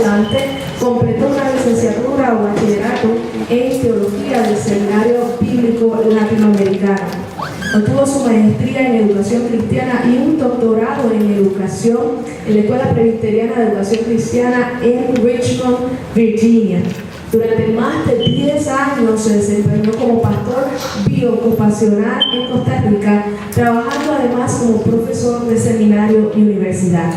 adelante completó una licenciatura o bachillerato en teología del Seminario Bíblico Latinoamericano. Obtuvo su maestría en educación cristiana y un doctorado en educación en la Escuela Presbiteriana de Educación Cristiana en Richmond, Virginia. Durante más de 10 años se desempeñó como pastor biocopacional en Costa Rica, trabajando además como profesor de seminario y universidad.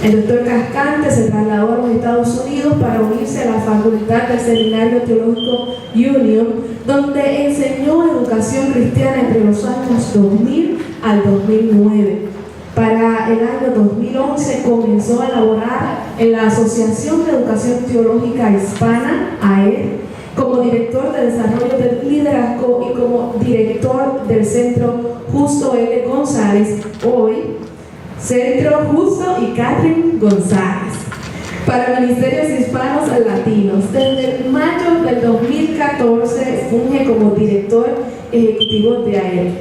El doctor Cascante se trasladó a los Estados Unidos para unirse a la facultad del Seminario Teológico Union, donde enseñó educación cristiana entre los años 2000 al 2009. Para el año 2011 comenzó a laborar en la Asociación de Educación Teológica Hispana, AED, como director de desarrollo del liderazgo y como director del Centro Justo L. González, hoy Centro Justo y Catherine González, para Ministerios Hispanos Latinos. Desde mayo del 2014 funge como director ejecutivo de AED.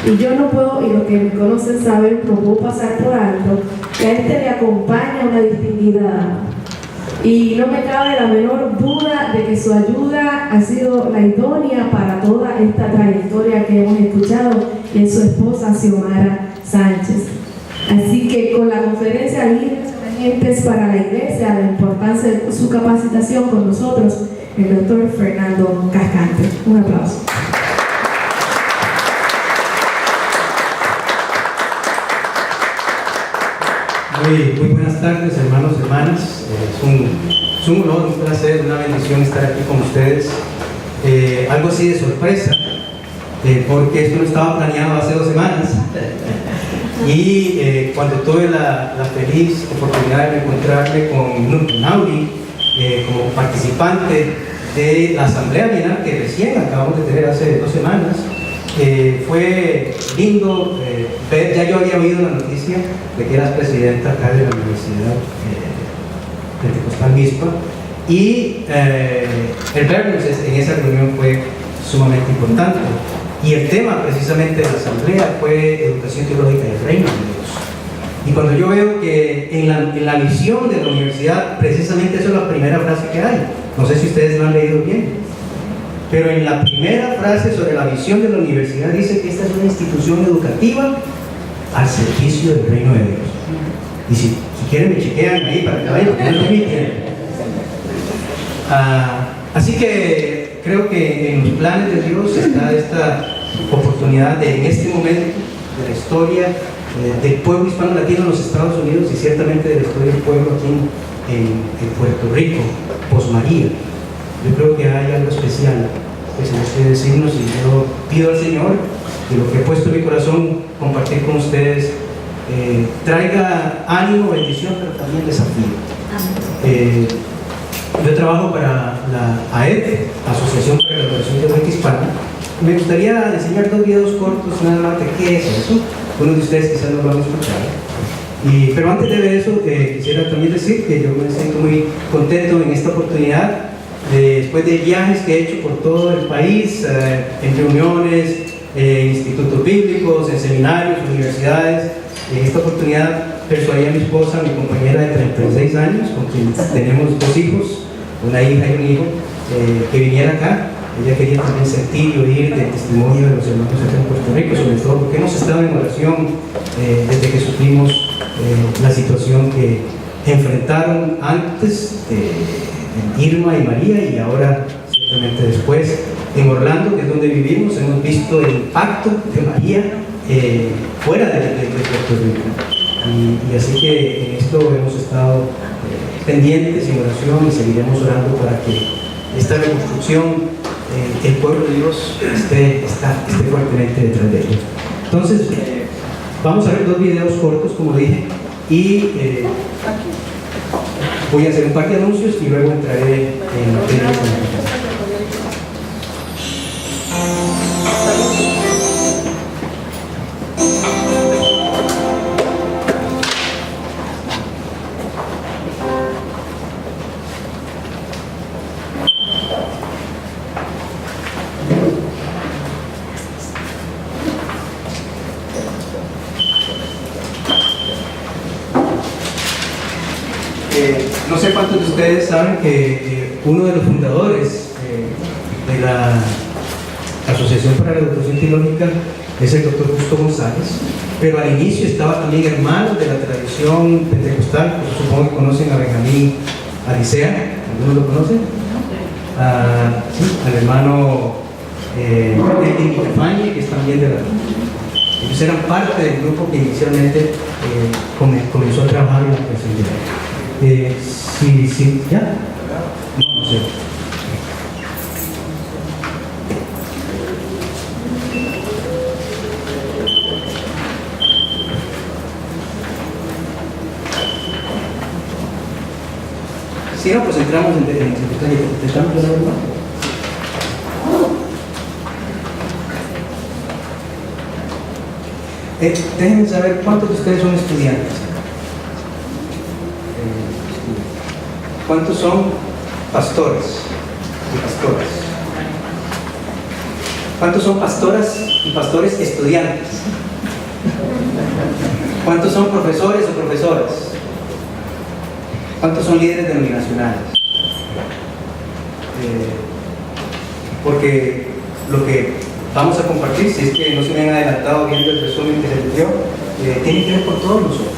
Y yo no puedo, y los que me conocen saben, no puedo pasar por alto, que a este le acompaña una distinguida dama. Y no me cabe la menor duda de que su ayuda ha sido la idónea para toda esta trayectoria que hemos escuchado, y es su esposa, Xiomara Sánchez. Así que con la conferencia Líderes Emergentes para la Iglesia, la importancia de su capacitación con nosotros, el doctor Fernando Cascante. Un aplauso. Muy buenas tardes, hermanos y hermanas. Es un honor, un placer, una bendición estar aquí con ustedes. Algo así de sorpresa, porque esto no estaba planeado hace 2 semanas. Y cuando tuve la feliz oportunidad de encontrarme con Nauri como participante de la Asamblea Bienal que recién acabamos de tener hace 2 semanas, fue lindo ver. Ya yo había oído la noticia de que eras presidenta acá de la Universidad Pentecostal Mispa, y el vernos en esa reunión fue sumamente importante. Y el tema precisamente de la asamblea fue educación teológica del reino de Dios. Y cuando yo veo que en la visión de la universidad, precisamente eso es la primera frase que hay. No sé si ustedes lo han leído bien, pero en la primera frase sobre la visión de la universidad dice que esta es una institución educativa al servicio del reino de Dios. Y si quieren me chequean ahí para que vayan, porque no es mi tiempo. Así que creo que en los planes de Dios está esta oportunidad de, en este momento de la historia del pueblo hispano latino en los Estados Unidos, y ciertamente de la historia del pueblo aquí en Puerto Rico, post María. Yo creo que hay algo especial que se nos quiere decirnos, y yo pido al Señor que lo que he puesto en mi corazón compartir con ustedes traiga ánimo, bendición, pero también desafío. Yo trabajo para la AED, Asociación para la Educación Teológica Hispana. Me gustaría enseñar 2 videos cortos nada más de qué es eso. Algunos de ustedes quizás no lo van a escuchar. Pero antes de ver eso, quisiera también decir que yo me siento muy contento en esta oportunidad, después de viajes que he hecho por todo el país, en reuniones, en institutos bíblicos, en seminarios, universidades. En esta oportunidad persuadí a mi esposa, mi compañera de 36 años, con quien tenemos 2 hijos, una hija y un hijo, que viniera acá. Ella quería también sentir y oír el testimonio de los hermanos acá en Puerto Rico, sobre todo porque hemos estado en oración desde que sufrimos la situación que enfrentaron antes Irma y María, y ahora ciertamente después en Orlando, que es donde vivimos. Hemos visto el impacto de María fuera de Puerto Rico, y así que en esto hemos estado pendientes en oración, y seguiremos orando para que esta reconstrucción, el pueblo de Dios esté fuertemente detrás de ello. Entonces vamos a ver 2 videos cortos, como dije, y voy a hacer un par de anuncios y luego entraré en materia con la presentación. No sé cuántos ¿Cuántos de ustedes saben que uno de los fundadores de la Asociación para la Educación Teológica es el doctor Justo González? Pero al inicio estaba también hermano de la tradición pentecostal, pues supongo que conocen a Benjamín Alicea, ¿algunos lo conocen? Sí, al hermano Edwin Quintafañe, que es también de la... Ellos eran parte del grupo que inicialmente comenzó a trabajar en la presentación. Sí, ¿ya? No sé. Si no, pues entramos en detalle. ¿Te están hablando? Déjenme saber cuántos de ustedes son estudiantes. ¿Cuántos son pastores y pastoras? ¿Cuántos son pastoras y pastores estudiantes? ¿Cuántos son profesores o profesoras? ¿Cuántos son líderes denominacionales? Porque lo que vamos a compartir, si es que no se me han adelantado viendo el resumen que se les dio, tiene que ver con todos nosotros.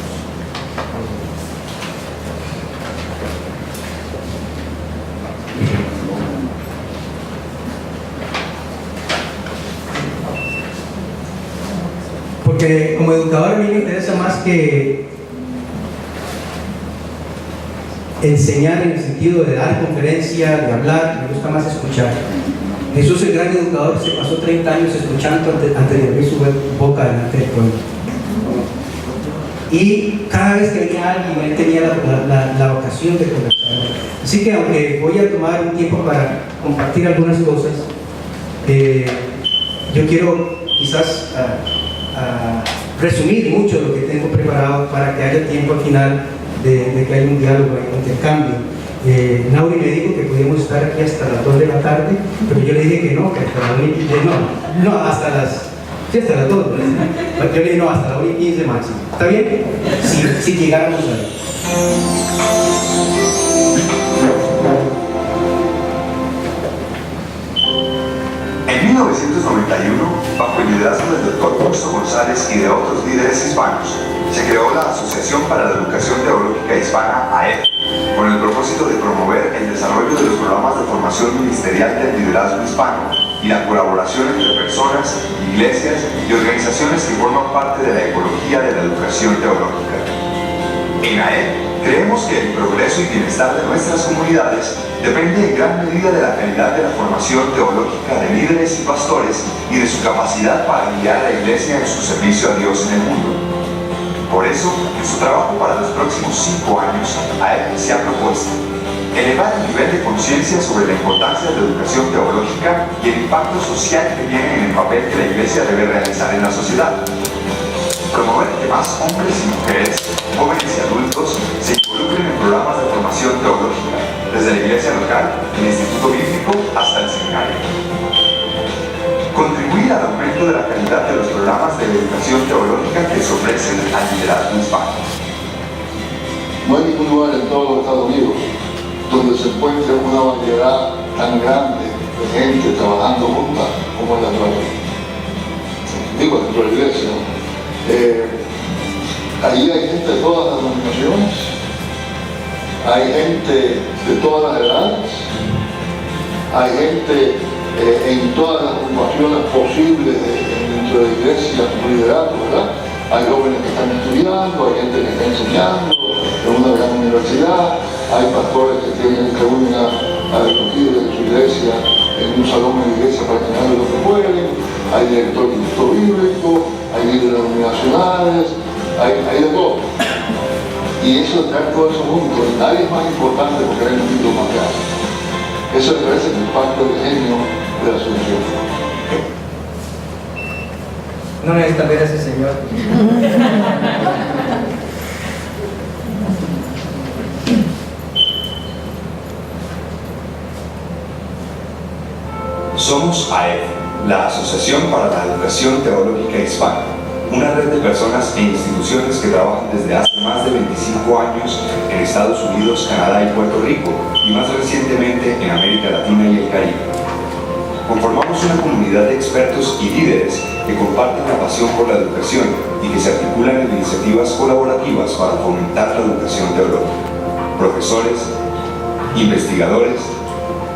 Porque como educador a mí me interesa más que enseñar en el sentido de dar conferencia, de hablar, me gusta más escuchar. Jesús, el gran educador, se pasó 30 años escuchando antes de abrir su boca delante del pueblo. Y cada vez que venía alguien, él tenía la ocasión de conversar. Así que aunque voy a tomar un tiempo para compartir algunas cosas, yo quiero quizás resumir mucho lo que tengo preparado para que haya tiempo al final de que haya un diálogo, un intercambio. Nauri me dijo que podíamos estar aquí hasta las 2 de la tarde, pero yo le dije que no, que hasta las 1 y 15, no, hasta las 2, ¿verdad? Yo le dije no, hasta las 1 y 15 máximo. ¿Está bien? Si llegáramos ahí. En 1991, bajo el liderazgo del doctor Justo González y de otros líderes hispanos, se creó la Asociación para la Educación Teológica Hispana, AET, con el propósito de promover el desarrollo de los programas de formación ministerial del liderazgo hispano y la colaboración entre personas, iglesias y organizaciones que forman parte de la ecología de la educación teológica. En AET, creemos que el progreso y bienestar de nuestras comunidades depende en gran medida de la calidad de la formación teológica de líderes y pastores y de su capacidad para guiar a la iglesia en su servicio a Dios en el mundo. Por eso, en su trabajo para los próximos 5 años, AET se ha propuesto elevar el nivel de conciencia sobre la importancia de la educación teológica y el impacto social que tiene en el papel que la iglesia debe realizar en la sociedad. Promover que más hombres y mujeres, jóvenes y adultos se involucren en programas de formación teológica, desde la iglesia local, el instituto bíblico, hasta el seminario. Contribuir al aumento de la calidad de los programas de educación teológica que se ofrecen al liderazgo hispano. No hay ningún lugar en todos los Estados Unidos donde se encuentre una variedad tan grande de gente trabajando junta como en la nuestra. Digo, dentro de la iglesia, allí hay gente de todas las denominaciones, hay gente de todas las edades, hay gente en todas las ocupaciones posibles dentro de la iglesia, como liderato, ¿verdad? Hay jóvenes que están estudiando, hay gente que está enseñando en una gran universidad, hay pastores que reúnen a los líderes de su iglesia en un salón de la iglesia para enseñar lo que pueden, hay directores de instituto bíblico, hay líderes denominacionales, hay de todo. Y eso de traer todo eso junto, nadie es más importante porque hay un título más grande. Eso me parece que es parte del genio de la solución. No necesita ver a ese señor. Somos AED, la Asociación para la Educación Teológica Hispana, una red de personas e instituciones que trabajan desde hace más más de 25 años en Estados Unidos, Canadá y Puerto Rico, y más recientemente en América Latina y el Caribe. Conformamos una comunidad de expertos y líderes que comparten la pasión por la educación y que se articulan en iniciativas colaborativas para fomentar la educación de Europa. Profesores, investigadores,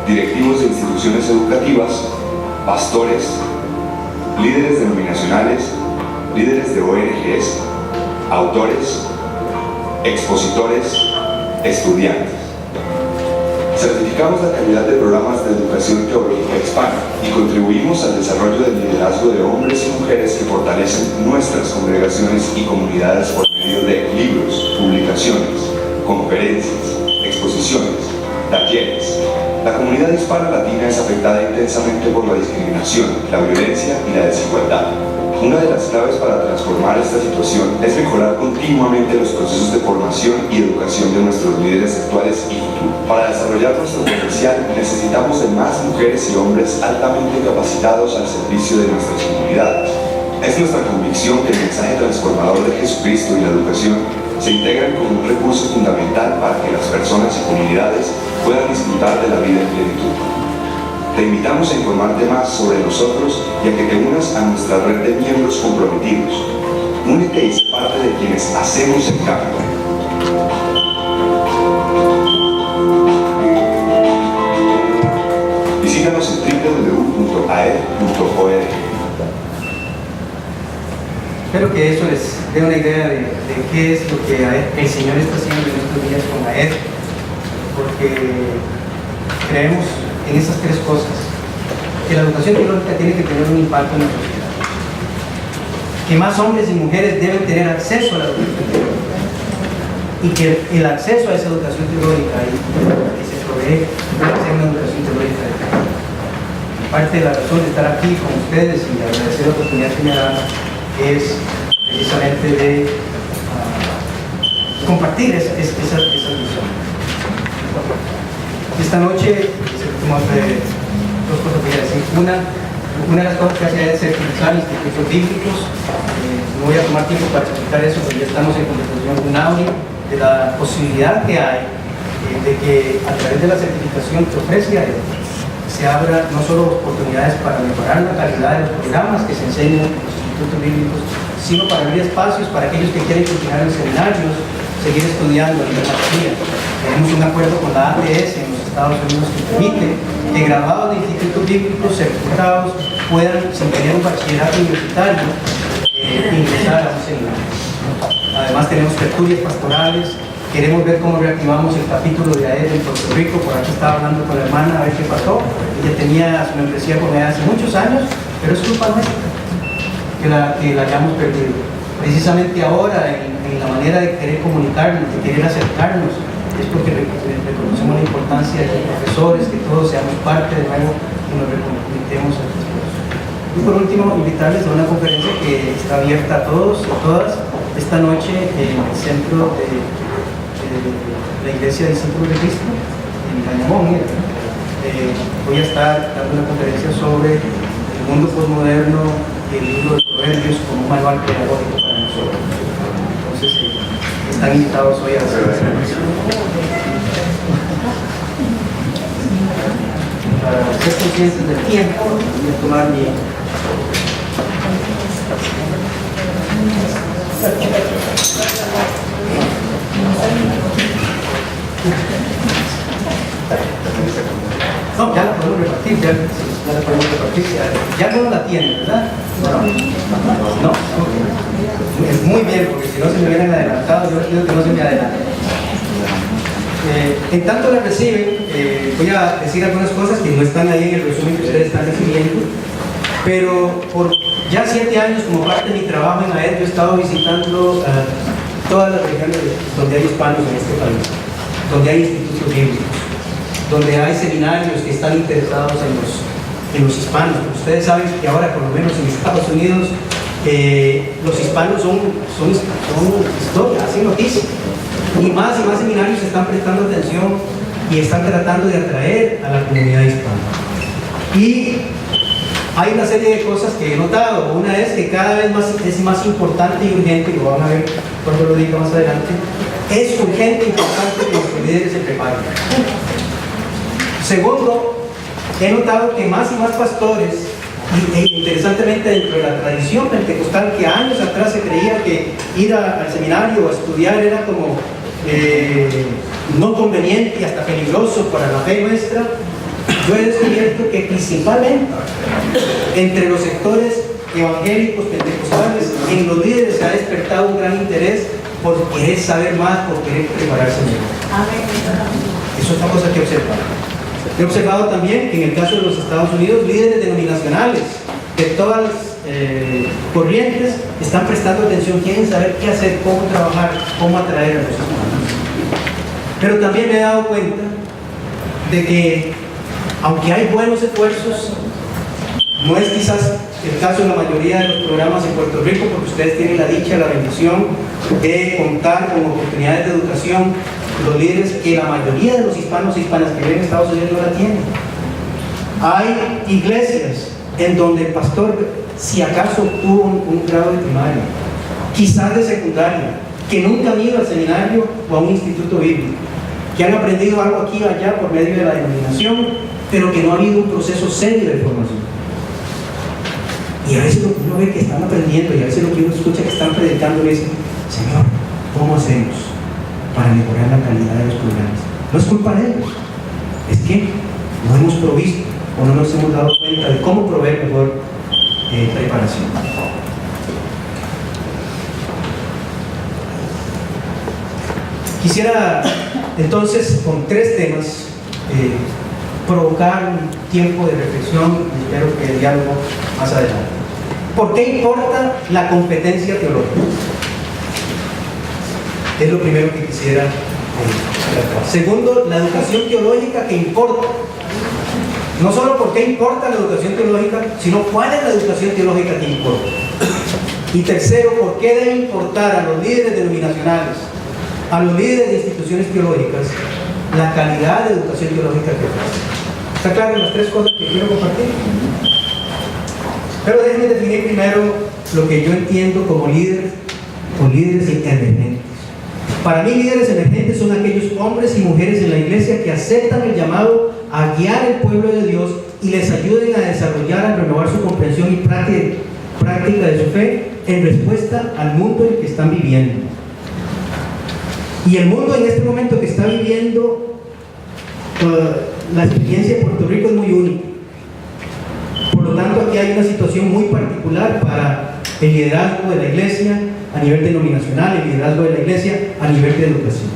directivos de instituciones educativas, pastores, líderes denominacionales, líderes de ONGs, autores, expositores, estudiantes. Certificamos la calidad de programas de educación teológica hispana y contribuimos al desarrollo del liderazgo de hombres y mujeres que fortalecen nuestras congregaciones y comunidades por medio de libros, publicaciones, conferencias, exposiciones, talleres. La comunidad hispana latina es afectada intensamente por la discriminación, la violencia y la desigualdad. Una de las claves para transformar esta situación es mejorar continuamente los procesos de formación y educación de nuestros líderes actuales y futuros. Para desarrollar nuestro potencial necesitamos de más mujeres y hombres altamente capacitados al servicio de nuestras comunidades. Es nuestra convicción que el mensaje transformador de Jesucristo y la educación se integran como un recurso fundamental para que las personas y comunidades puedan disfrutar de la vida en plenitud. Te invitamos a informarte más sobre nosotros y a que te unas a nuestra red de miembros comprometidos. Únete y sé parte de quienes hacemos el cambio. Visítanos en www.aed.org. Espero que eso les dé una idea de qué es lo que el Señor está haciendo en estos días con AED, porque creemos en esas tres cosas: que la educación teológica tiene que tener un impacto en la sociedad, que más hombres y mujeres deben tener acceso a la educación teológica, y que el acceso a esa educación teológica y que se provee debe ser una educación teológica de calidad. Parte de la razón de estar aquí con ustedes y agradecer la oportunidad que me dan es precisamente de compartir esa visión. Esta noche, dos cosas que voy a decir. Una de las cosas que hace es certificar institutos bíblicos. No voy a tomar tiempo para explicar eso, porque ya estamos en conversación con Auri de la posibilidad que hay de que a través de la certificación que ofrece AED se abra no solo oportunidades para mejorar la calidad de los programas que se enseñan en los institutos bíblicos, sino para abrir espacios para aquellos que quieren continuar en seminarios, seguir estudiando en la teología. Tenemos un acuerdo con la ATS en los Estados Unidos que permite que graduados de institutos bíblicos certificados puedan, sin tener un bachillerato universitario, ingresar a un seminario. Además tenemos tertulias pastorales. Queremos ver cómo reactivamos el capítulo de AED en Puerto Rico. Por aquí estaba hablando con la hermana a ver qué pasó. Ella tenía su membresía con AED hace muchos años, pero es culpa nuestra que la hayamos perdido. Precisamente ahora, en la manera de querer comunicarnos, de querer acercarnos, es porque reconocemos la importancia de los profesores, que todos seamos parte de nuevo y nos reconectemos a Dios. Y por último, invitarles a una conferencia que está abierta a todos y todas esta noche en el centro de la Iglesia de Discípulos de Cristo en Cañamón. Voy a estar dando una conferencia sobre el mundo postmoderno y el libro de Proverbios como un manual pedagógico para nosotros. Entonces, están invitados hoy a hacer esa conferencia. Para ser conscientes del tiempo, voy a tomar mi... No, ya la podemos repartir, ya la podemos repartir. Ya no la tienen, ¿verdad? No. Okay. Muy bien, porque si no se me hubieran adelantado, yo les pido que no se me adelanten. En tanto la reciben, voy a decir algunas cosas que no están ahí en el resumen que ustedes están recibiendo, pero por ya 7 años, como parte de mi trabajo en AED, yo he estado visitando todas las regiones donde hay hispanos en este país, donde hay institutos bíblicos, donde hay seminarios que están interesados en los hispanos. Ustedes saben que ahora, por lo menos en Estados Unidos, los hispanos son historia, hacen noticia. Y más seminarios se están prestando atención y están tratando de atraer a la comunidad hispana. Y hay una serie de cosas que he notado. Una es que cada vez es más importante y urgente, y lo van a ver cuando lo diga más adelante, es urgente e importante que los líderes se preparen. Segundo, he notado que más y más pastores, e interesantemente dentro de la tradición pentecostal, que años atrás se creía que ir al seminario o a estudiar era como no conveniente y hasta peligroso para la fe nuestra, yo he descubierto que principalmente entre los sectores evangélicos pentecostales, en los líderes se ha despertado un gran interés por querer saber más, por querer prepararse mejor. Eso es otra cosa que he observado. He observado también que en el caso de los Estados Unidos, líderes denominacionales de todas las corrientes están prestando atención, quieren saber qué hacer, cómo trabajar, cómo atraer a los hermanos. Pero también me he dado cuenta de que, aunque hay buenos esfuerzos, no es quizás el caso de la mayoría de los programas en Puerto Rico, porque ustedes tienen la dicha, la bendición de contar con oportunidades de educación, los líderes que la mayoría de los hispanos e hispanas que viven en Estados Unidos no la tienen. Hay iglesias en donde el pastor, si acaso tuvo un grado de primaria, quizás de secundaria, que nunca han ido al seminario o a un instituto bíblico, que han aprendido algo aquí o allá por medio de la denominación, pero que no ha habido un proceso serio de formación. Y a veces lo que uno ve que están aprendiendo, y a veces lo que uno escucha que están predicando es: Señor, ¿cómo hacemos para mejorar la calidad de los programas? No es culpa de ellos, es que no hemos provisto o no nos hemos dado cuenta de cómo proveer mejor preparación. Quisiera entonces, con 3 temas, provocar un tiempo de reflexión y espero que el diálogo más adelante. ¿Por qué importa la competencia teológica? Es lo primero que quisiera tratar. Segundo, la educación teológica que importa. No solo por qué importa la educación teológica, sino cuál es la educación teológica que importa. Y tercero, por qué debe importar a los líderes denominacionales, a los líderes de instituciones teológicas, la calidad de educación teológica que ofrecen. ¿Está claro las 3 cosas que quiero compartir? Pero déjenme definir primero lo que yo entiendo como líderes o líderes emergentes. Para mí, líderes emergentes son aquellos hombres y mujeres en la iglesia que aceptan el llamado a guiar el pueblo de Dios y les ayuden a desarrollar, a renovar su comprensión y práctica de su fe en respuesta al mundo en el que están viviendo. Y el mundo en este momento que está viviendo, la experiencia de Puerto Rico es muy única. Por lo tanto, aquí hay una situación muy particular para el liderazgo de la iglesia a nivel denominacional, el liderazgo de la iglesia a nivel de educación.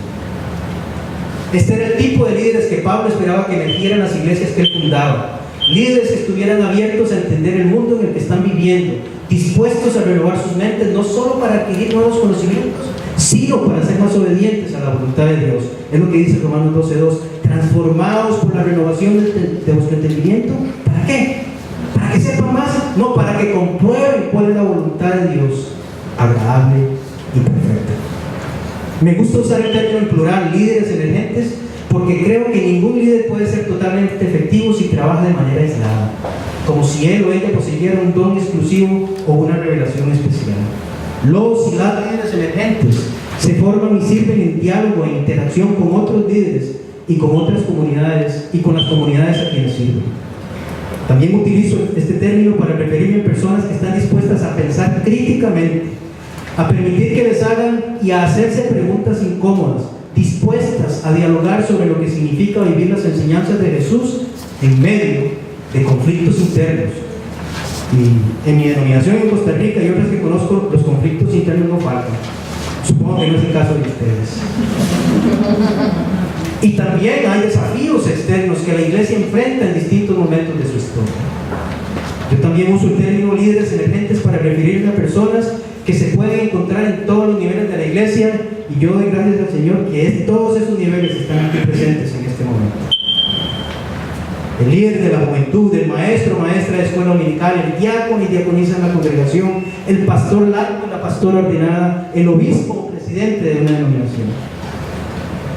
Este era el tipo de líderes que Pablo esperaba que emergieran las iglesias que él fundaba. Líderes que estuvieran abiertos a entender el mundo en el que están viviendo, dispuestos a renovar sus mentes, no solo para adquirir nuevos conocimientos, sino para ser más obedientes a la voluntad de Dios. Es lo que dice Romanos 12:2, transformados por la renovación de vuestro entendimiento. ¿Para qué? ¿Para que sepan más? No, para que comprueben cuál es la voluntad de Dios, agradable y perfecta. Me gusta usar el término en plural, líderes emergentes, porque creo que ningún líder puede ser totalmente efectivo si trabaja de manera aislada, como si él o ella poseyera un don exclusivo o una revelación especial. Los y las líderes emergentes se forman y sirven en diálogo e interacción con otros líderes y con otras comunidades y con las comunidades a quienes sirven. También utilizo este término para referirme a personas que están dispuestas a pensar críticamente, a permitir que les hagan y a hacerse preguntas incómodas, dispuestas a dialogar sobre lo que significa vivir las enseñanzas de Jesús en medio de conflictos internos. Y en mi denominación en Costa Rica y otras que conozco, los conflictos internos no faltan. Supongo que no es el caso de ustedes. Y también hay desafíos externos que la iglesia enfrenta en distintos momentos de su historia. Yo también uso el término líderes emergentes para referirme a personas que se pueden encontrar en todos los niveles de la iglesia, y yo doy gracias al Señor que todos esos niveles están aquí presentes en este momento. El líder de la juventud, el maestro, maestra de escuela dominical, el diácono y diaconisa en la congregación, el pastor laico y la pastora ordenada, el obispo o presidente de una denominación.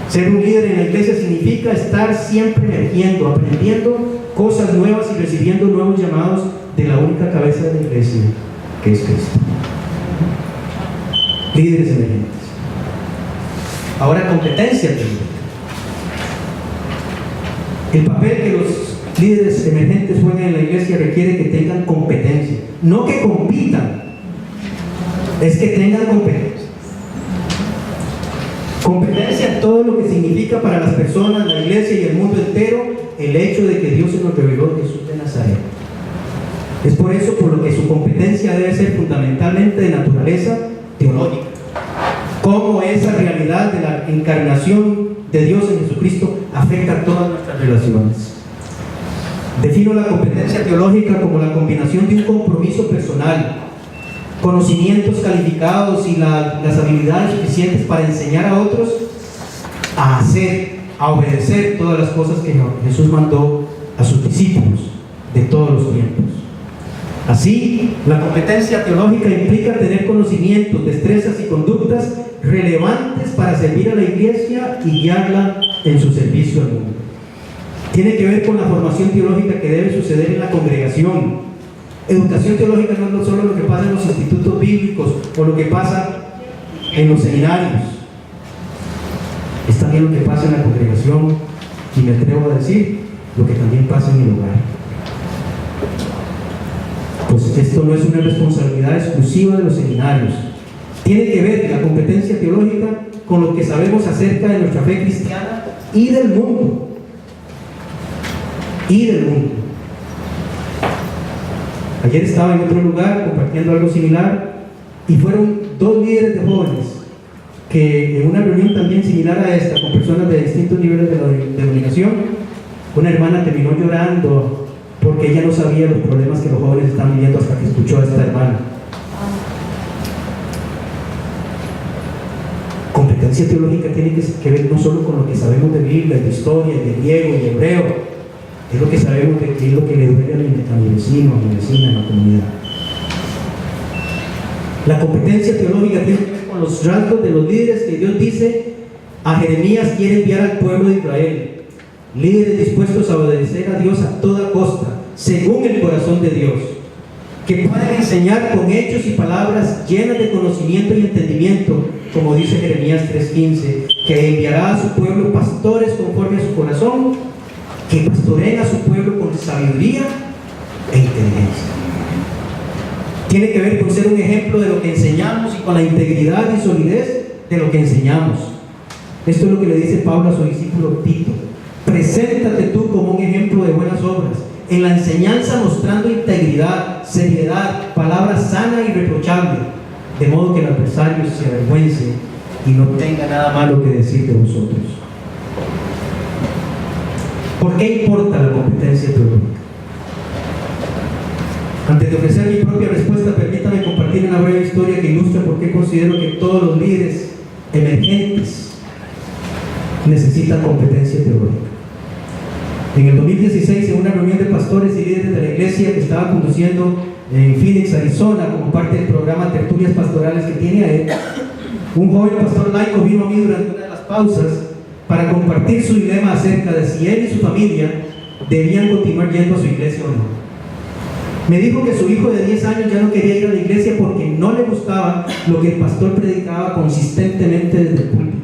Ser un líder en la iglesia significa estar siempre emergiendo, aprendiendo cosas nuevas y recibiendo nuevos llamados de la única cabeza de la iglesia, que es Cristo. Líderes emergentes. Ahora, competencia teológica. El papel que los líderes emergentes juegan en la iglesia requiere que tengan competencia, no que compitan, es que tengan competencia. Competencia en todo lo que significa para las personas, la iglesia y el mundo entero el hecho de que Dios se nos reveló Jesús de Nazaret. Es por eso por lo que su competencia debe ser fundamentalmente de naturaleza teológica. Cómo esa realidad de la encarnación de Dios en Jesucristo afecta a todas nuestras relaciones. Defino la competencia teológica como la combinación de un compromiso personal, conocimientos calificados y las habilidades suficientes para enseñar a otros a hacer, a obedecer todas las cosas que Jesús mandó a sus discípulos de todos los tiempos. Así, la competencia teológica implica tener conocimientos, destrezas y conductas relevantes para servir a la iglesia y guiarla en su servicio al mundo. Tiene que ver con la formación teológica que debe suceder en la congregación. Educación teológica no es solo lo que pasa en los institutos bíblicos o lo que pasa en los seminarios. Es también lo que pasa en la congregación y me atrevo a decir lo que también pasa en el hogar. Pues esto no es una responsabilidad exclusiva de los seminarios. Tiene que ver la competencia teológica con lo que sabemos acerca de nuestra fe cristiana y del mundo. Ayer estaba en otro lugar compartiendo algo similar y fueron dos líderes de jóvenes que en una reunión también similar a esta, con personas de distintos niveles de denominación, una hermana terminó llorando porque ella no sabía los problemas que los jóvenes están viviendo hasta que escuchó a esta hermana. Competencia teológica tiene que ver no solo con lo que sabemos de Biblia, de historia, de griego y hebreo, es lo que sabemos de qué es lo que le duele a mi vecino, a mi vecina, a la comunidad. La competencia teológica tiene que ver con los rasgos de los líderes que Dios dice a Jeremías quiere enviar al pueblo de Israel. Líderes dispuestos a obedecer a Dios a toda costa, según el corazón de Dios, que puedan enseñar con hechos y palabras llenas de conocimiento y entendimiento, como dice Jeremías 3:15, que enviará a su pueblo pastores conforme a su corazón, que pastoreen a su pueblo con sabiduría e inteligencia. Tiene que ver con ser un ejemplo de lo que enseñamos y con la integridad y solidez de lo que enseñamos. Esto es lo que le dice Pablo a su discípulo Tito. Preséntate tú como un ejemplo de buenas obras, en la enseñanza mostrando integridad, seriedad, palabra sana y reprochable, de modo que el adversario se avergüence y no tenga nada malo que decir de vosotros. ¿Por qué importa la competencia teológica? Antes de ofrecer mi propia respuesta, permítame compartir una breve historia que ilustra por qué considero que todos los líderes emergentes necesitan competencia teológica. En el 2016, en una reunión de pastores y líderes de la iglesia que estaba conduciendo en Phoenix, Arizona, como parte del programa Tertulias Pastorales que tiene a él, un joven pastor laico vino a mí durante una de las pausas para compartir su dilema acerca de si él y su familia debían continuar yendo a su iglesia o no. Me dijo que su hijo de 10 años ya no quería ir a la iglesia porque no le gustaba lo que el pastor predicaba consistentemente desde el púlpito,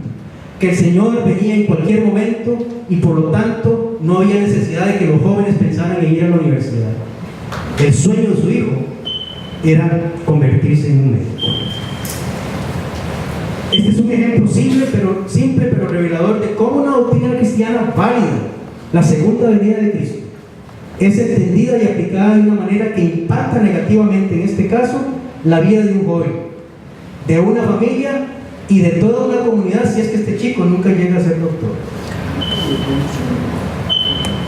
que el Señor venía en cualquier momento y por lo tanto no había necesidad de que los jóvenes pensaran en ir a la universidad. El sueño de su hijo era convertirse en un médico. Este es un ejemplo simple pero revelador de cómo una doctrina cristiana válida, la segunda venida de Cristo, es entendida y aplicada de una manera que impacta negativamente, en este caso, la vida de un joven, de una familia y de toda una comunidad, si es que este chico nunca llega a ser doctor.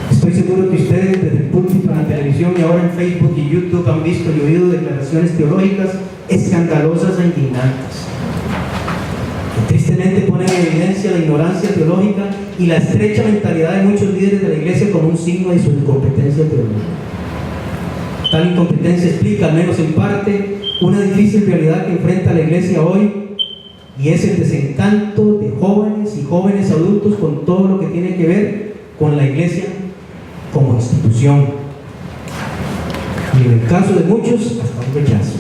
Estoy seguro que ustedes desde el púlpito, en la televisión y ahora en Facebook y YouTube han visto y oído declaraciones teológicas escandalosas e indignantes, que tristemente ponen en evidencia la ignorancia teológica y la estrecha mentalidad de muchos líderes de la iglesia como un signo de su incompetencia teológica. Tal incompetencia explica, al menos en parte, una difícil realidad que enfrenta la iglesia hoy y es el desencanto de jóvenes y jóvenes adultos con todo lo que tiene que ver con la iglesia como institución. Y en el caso de muchos, hasta un rechazo.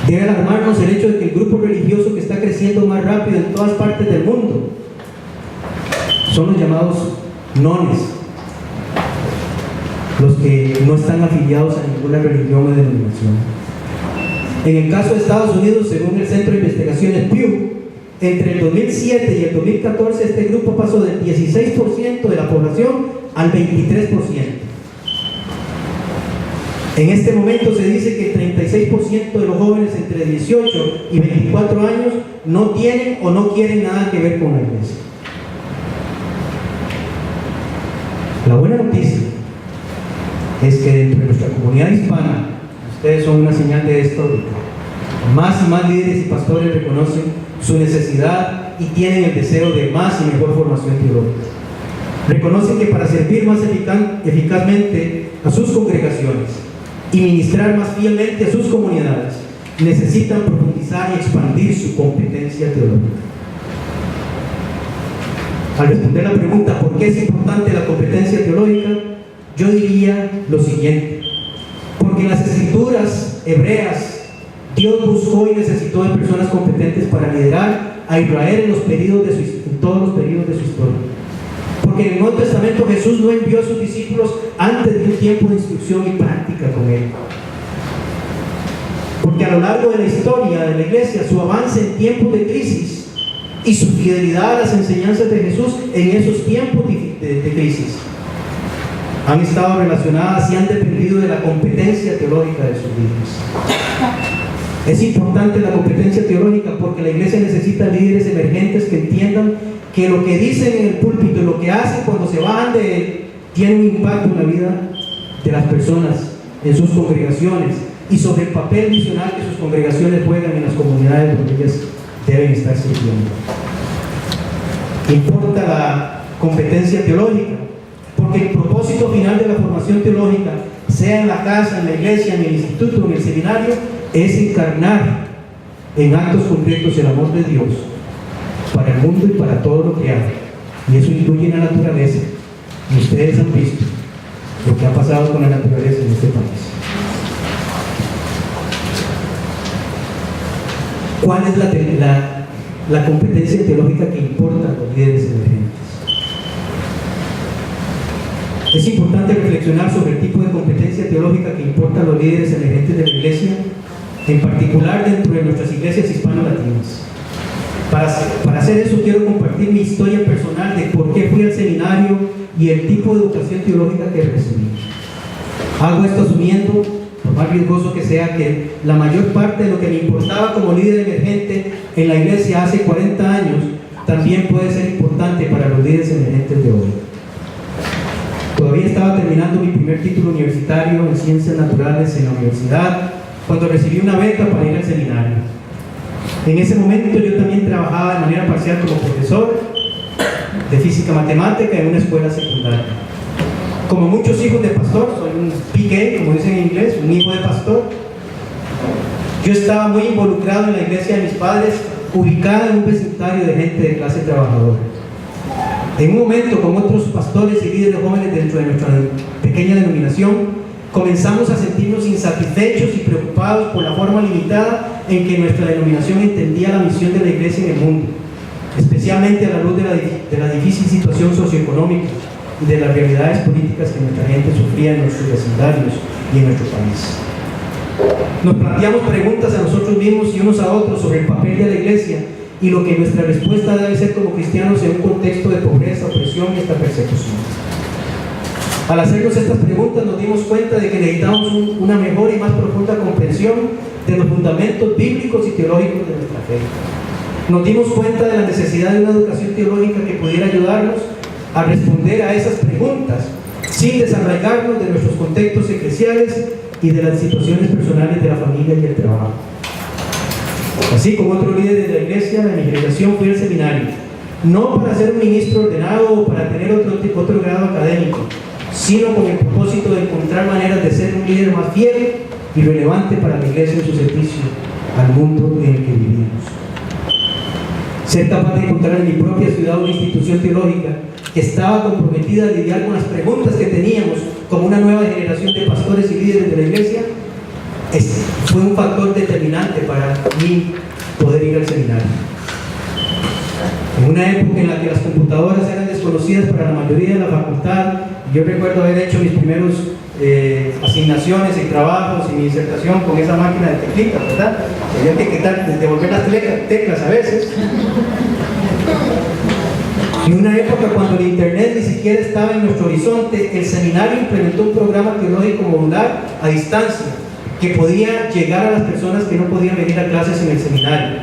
Debe alarmarnos el hecho de que el grupo religioso que está creciendo más rápido en todas partes del mundo son los llamados nones, los que no están afiliados a ninguna religión o denominación. En el caso de Estados Unidos, según el Centro de Investigaciones Pew, entre el 2007 y el 2014 este grupo pasó del 16% de la población al 23%. En este momento se dice que el 36% de los jóvenes entre 18 y 24 años no tienen o no quieren nada que ver con la iglesia. La buena noticia es que dentro de nuestra comunidad hispana, ustedes son una señal de esto, más y más líderes y pastores reconocen su necesidad y tienen el deseo de más y mejor formación teológica. Reconocen que para servir más eficazmente a sus congregaciones y ministrar más fielmente a sus comunidades, necesitan profundizar y expandir su competencia teológica. Al responder la pregunta ¿por qué es importante la competencia teológica?, yo diría lo siguiente: porque en las escrituras hebreas Dios buscó y necesitó de personas competentes para liderar a Israel en todos los periodos de su historia. Porque en el Nuevo Testamento Jesús no envió a sus discípulos antes de un tiempo de instrucción y práctica con él. Porque a lo largo de la historia de la iglesia, su avance en tiempos de crisis y su fidelidad a las enseñanzas de Jesús en esos tiempos de crisis han estado relacionadas y han dependido de la competencia teológica de sus líderes. Es importante la competencia teológica porque la iglesia necesita líderes emergentes que entiendan que lo que dicen en el púlpito y lo que hacen cuando se bajan de él tiene un impacto en la vida de las personas, en sus congregaciones y sobre el papel misional que sus congregaciones juegan en las comunidades donde ellas deben estar sirviendo. Importa la competencia teológica porque el propósito final de la formación teológica, sea en la casa, en la iglesia, en el instituto, en el seminario, es encarnar en actos concretos el amor de Dios para el mundo y para todo lo creado. Y eso incluye la naturaleza. Y ustedes han visto lo que ha pasado con la naturaleza en este país. ¿Cuál es la competencia teológica que importa a los líderes emergentes? Es importante reflexionar sobre el tipo de competencia teológica que importa a los líderes emergentes de la iglesia, en particular dentro de nuestras iglesias hispano-latinas. Para hacer eso quiero compartir mi historia personal de por qué fui al seminario y el tipo de educación teológica que recibí. Hago esto asumiendo, por más riesgoso que sea, que la mayor parte de lo que me importaba como líder emergente en la iglesia hace 40 años también puede ser importante para los líderes emergentes de hoy. Todavía estaba terminando mi primer título universitario en Ciencias Naturales en la universidad cuando recibí una beca para ir al seminario. En ese momento yo también trabajaba de manera parcial como profesor de física matemática en una escuela secundaria. Como muchos hijos de pastor, soy un PK, como dicen en inglés, un hijo de pastor. Yo estaba muy involucrado en la iglesia de mis padres, ubicada en un vecindario de gente de clase trabajadora. En un momento, con otros pastores y líderes jóvenes dentro de nuestra pequeña denominación, comenzamos a sentirnos insatisfechos y preocupados por la forma limitada en que nuestra denominación entendía la misión de la iglesia en el mundo, especialmente a la luz de la difícil situación socioeconómica y de las realidades políticas que nuestra gente sufría en nuestros vecindarios y en nuestro país. Nos planteamos preguntas a nosotros mismos y unos a otros sobre el papel de la iglesia y lo que nuestra respuesta debe ser como cristianos en un contexto de pobreza, opresión y hasta persecución. Al hacernos estas preguntas nos dimos cuenta de que necesitamos una mejor y más profunda comprensión de los fundamentos bíblicos y teológicos de nuestra fe. Nos dimos cuenta de la necesidad de una educación teológica que pudiera ayudarnos a responder a esas preguntas sin desarraigarnos de nuestros contextos eclesiales y de las situaciones personales de la familia y el trabajo. Así como otros líderes de la iglesia, de mi generación, fui al seminario, no para ser un ministro ordenado o para tener otro grado académico, sino con el propósito de encontrar maneras de ser un líder más fiel y relevante para la iglesia en su servicio al mundo en el que vivimos. ser capaz de encontrar en mi propia ciudad una institución teológica que estaba comprometida a lidiar con las preguntas que teníamos como una nueva generación de pastores y líderes de la iglesia, fue un factor determinante para mí poder ir al seminario. En una época en la que las computadoras eran desconocidas para la mayoría de la facultad, yo recuerdo haber hecho mis primeros asignaciones y trabajos y mi disertación con esa máquina de teclitas, ¿verdad? Había que devolver las teclas a veces. En una época cuando el internet ni siquiera estaba en nuestro horizonte, el seminario implementó un programa teológico modular a distancia que podía llegar a las personas que no podían venir a clases en el seminario.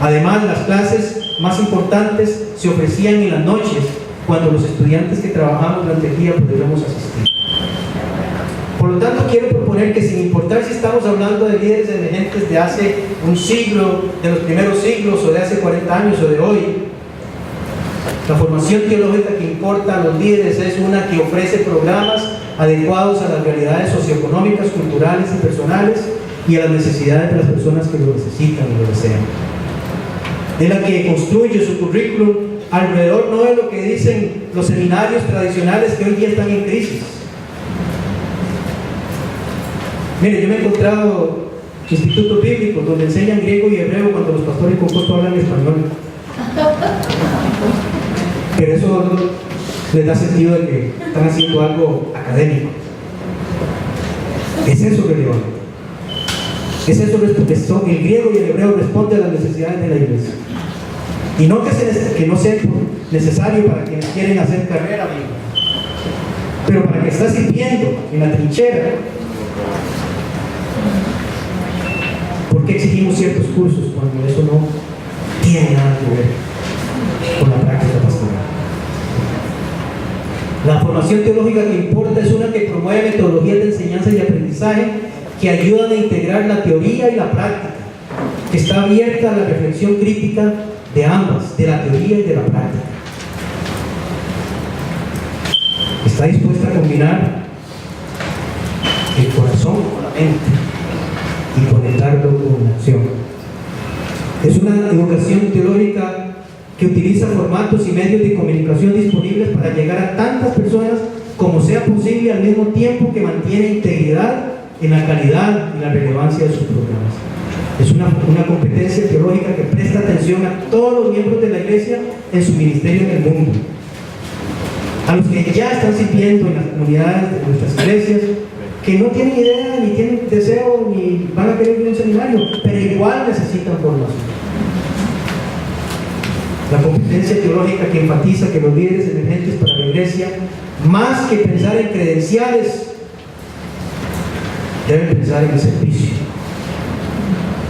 Además, las clases más importantes se ofrecían en las noches, cuando los estudiantes que trabajamos durante el día pudiéramos asistir. Por lo tanto, quiero proponer que, sin importar si estamos hablando de líderes emergentes de hace un siglo, de los primeros siglos, o de hace 40 años, o de hoy, la formación teológica que importa a los líderes es una que ofrece programas adecuados a las realidades socioeconómicas, culturales y personales y a las necesidades de las personas que lo necesitan y lo desean. Es la que construye su currículum alrededor no de lo que dicen los seminarios tradicionales que hoy día están en crisis. Mire, yo me he encontrado institutos bíblicos donde enseñan griego y hebreo cuando los pastores con costo hablan español. Pero eso no les da sentido de que están haciendo algo académico. ¿Es eso relevante? ¿Es eso que el griego y el hebreo responden a las necesidades de la iglesia? Y no que no sea necesario para quienes quieren hacer carrera bíblica, pero para que está sirviendo en la trinchera. ¿Por qué exigimos ciertos cursos cuando eso no tiene nada que ver con la práctica pastoral? La formación teológica que importa es una que promueve metodologías de enseñanza y aprendizaje que ayudan a integrar la teoría y la práctica, que está abierta a la reflexión crítica de ambas, de la teoría y de la práctica. Está dispuesta a combinar el corazón con la mente y conectarlo con la acción. Es una educación teológica que utiliza formatos y medios de comunicación disponibles para llegar a tantas personas como sea posible, al mismo tiempo que mantiene integridad en la calidad y la relevancia de sus programas. Es una competencia teológica que presta atención a todos los miembros de la iglesia en su ministerio en el mundo, a los que ya están sirviendo en las comunidades de nuestras iglesias, que no tienen idea, ni tienen deseo, ni van a querer ir a un seminario, pero igual necesitan formación. La competencia teológica que enfatiza que los líderes emergentes para la iglesia, más que pensar en credenciales, deben pensar en el servicio.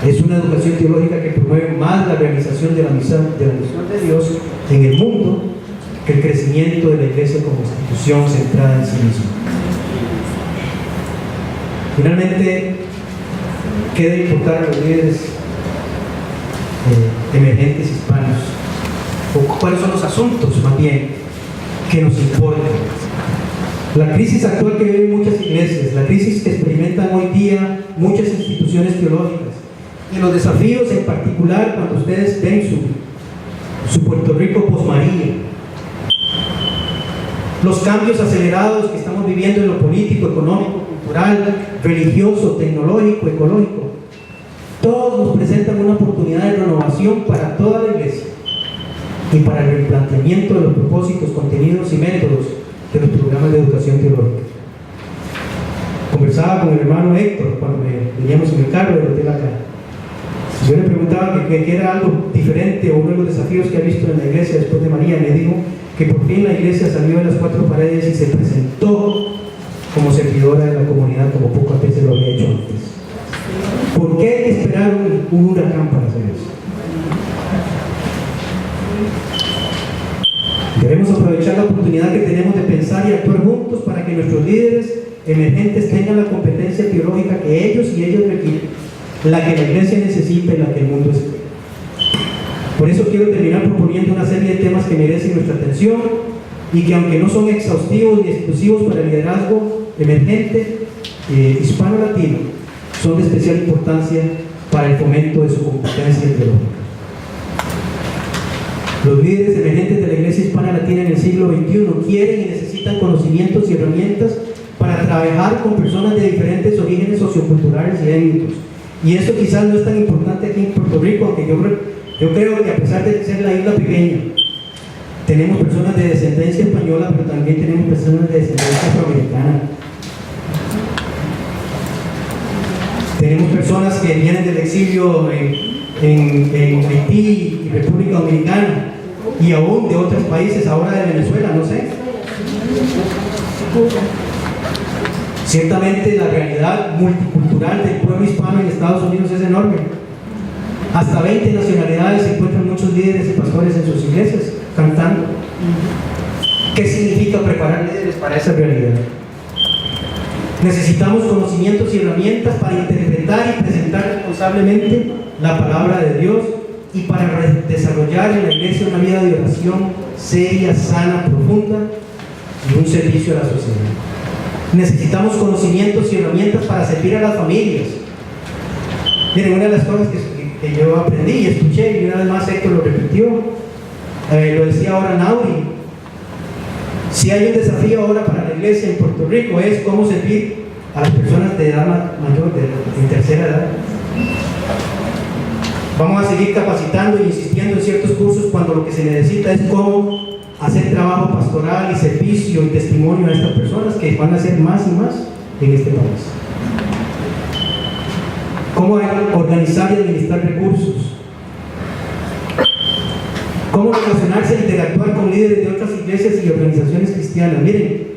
Es una educación teológica que promueve más la realización de la misión de Dios en el mundo que el crecimiento de la iglesia como institución centrada en sí misma. Finalmente, ¿qué debe importar a los líderes emergentes hispanos? ¿O cuáles son los asuntos, más bien, que nos importan? La crisis actual que viven muchas iglesias, la crisis que experimentan hoy día muchas instituciones teológicas, y los desafíos en particular cuando ustedes ven su Puerto Rico posmaría, los cambios acelerados que estamos viviendo en lo político, económico, cultural, religioso, tecnológico, ecológico, todos nos presentan una oportunidad de renovación para toda la iglesia y para el replanteamiento de los propósitos, contenidos y métodos de los programas de educación teológica. Conversaba con el hermano Héctor cuando veníamos en el carro del hotel acá. Yo le preguntaba que era algo diferente o uno de los desafíos que ha visto en la iglesia después de María. Me dijo que por fin la iglesia salió de las cuatro paredes y se presentó como servidora de la comunidad como pocas veces lo había hecho antes. ¿Por qué hay que esperar un huracán para hacer eso? Debemos aprovechar la oportunidad que tenemos de pensar y actuar juntos para que nuestros líderes emergentes tengan la competencia teológica que ellos y ellas requieren, la que la iglesia necesita y la que el mundo espera. Por eso quiero terminar proponiendo una serie de temas que merecen nuestra atención y que, aunque no son exhaustivos ni exclusivos para el liderazgo emergente hispano-latino, son de especial importancia para el fomento de su competencia teológica. Los líderes emergentes de la Iglesia Hispana Latina en el siglo XXI quieren y necesitan conocimientos y herramientas para trabajar con personas de diferentes orígenes socioculturales y étnicos. Y eso quizás no es tan importante aquí en Puerto Rico, aunque yo creo que a pesar de ser la isla pequeña, tenemos personas de descendencia española, pero también tenemos personas de descendencia afroamericana. Tenemos personas que vienen del exilio en Haití y República Dominicana, y aún de otros países, ahora de Venezuela, no sé. Ciertamente la realidad multicultural del pueblo hispano en Estados Unidos es enorme. Hasta 20 nacionalidades se encuentran muchos líderes y pastores en sus iglesias cantando. ¿Qué significa preparar líderes para esa realidad? Necesitamos conocimientos y herramientas para interpretar y presentar responsablemente la palabra de Dios y para desarrollar en la iglesia una vida de oración seria, sana, profunda y un servicio a la sociedad. Necesitamos conocimientos y herramientas para servir a las familias. Miren, una de las cosas que yo aprendí y escuché, y una vez más Héctor lo repitió, lo decía ahora Nauri. Si hay un desafío ahora para la iglesia en Puerto Rico es cómo servir a las personas de edad mayor, de tercera edad. Vamos a seguir capacitando y insistiendo en ciertos cursos cuando lo que se necesita es cómo hacer trabajo pastoral y servicio y testimonio a estas personas que van a ser más y más en este país. Cómo organizar y administrar recursos. Cómo relacionarse e interactuar con líderes de otras iglesias y organizaciones cristianas. Miren,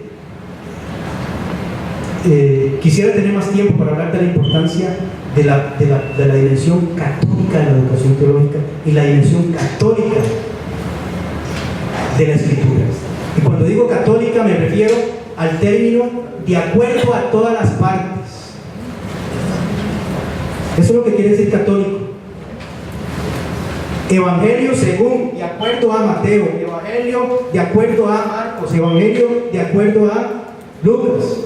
quisiera tener más tiempo para hablar de la importancia de la dimensión católica de la educación teológica y la dimensión católica de la escritura. Y cuando digo católica me refiero al término de acuerdo a todas las partes. Eso es lo que quiere decir católico. Evangelio según, de acuerdo a Mateo, Evangelio de acuerdo a Marcos, Evangelio de acuerdo a Lucas.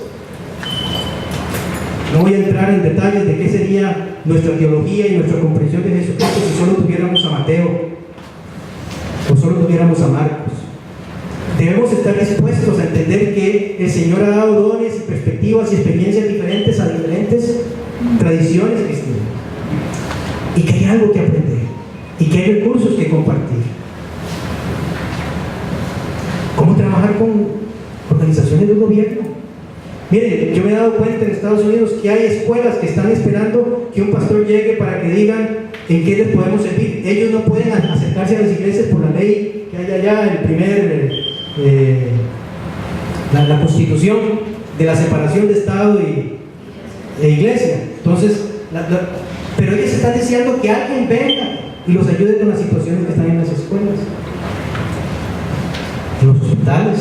No voy a entrar en detalles de qué sería nuestra teología y nuestra comprensión de Jesucristo si solo tuviéramos a Mateo o solo tuviéramos a Marcos. Debemos estar dispuestos a entender que el Señor ha dado dones y perspectivas y experiencias diferentes a diferentes tradiciones cristianas y que hay algo que aprender y que hay recursos que compartir. ¿Cómo trabajar con organizaciones del gobierno? Miren, yo me he dado cuenta en Estados Unidos que hay escuelas que están esperando que un pastor llegue para que digan en qué les podemos servir. Ellos no pueden acercarse a las iglesias por la ley que hay allá, la constitución de la separación de Estado e iglesia. Entonces, pero ellos están deseando que alguien venga y los ayude con las situaciones que están en las escuelas, en los hospitales.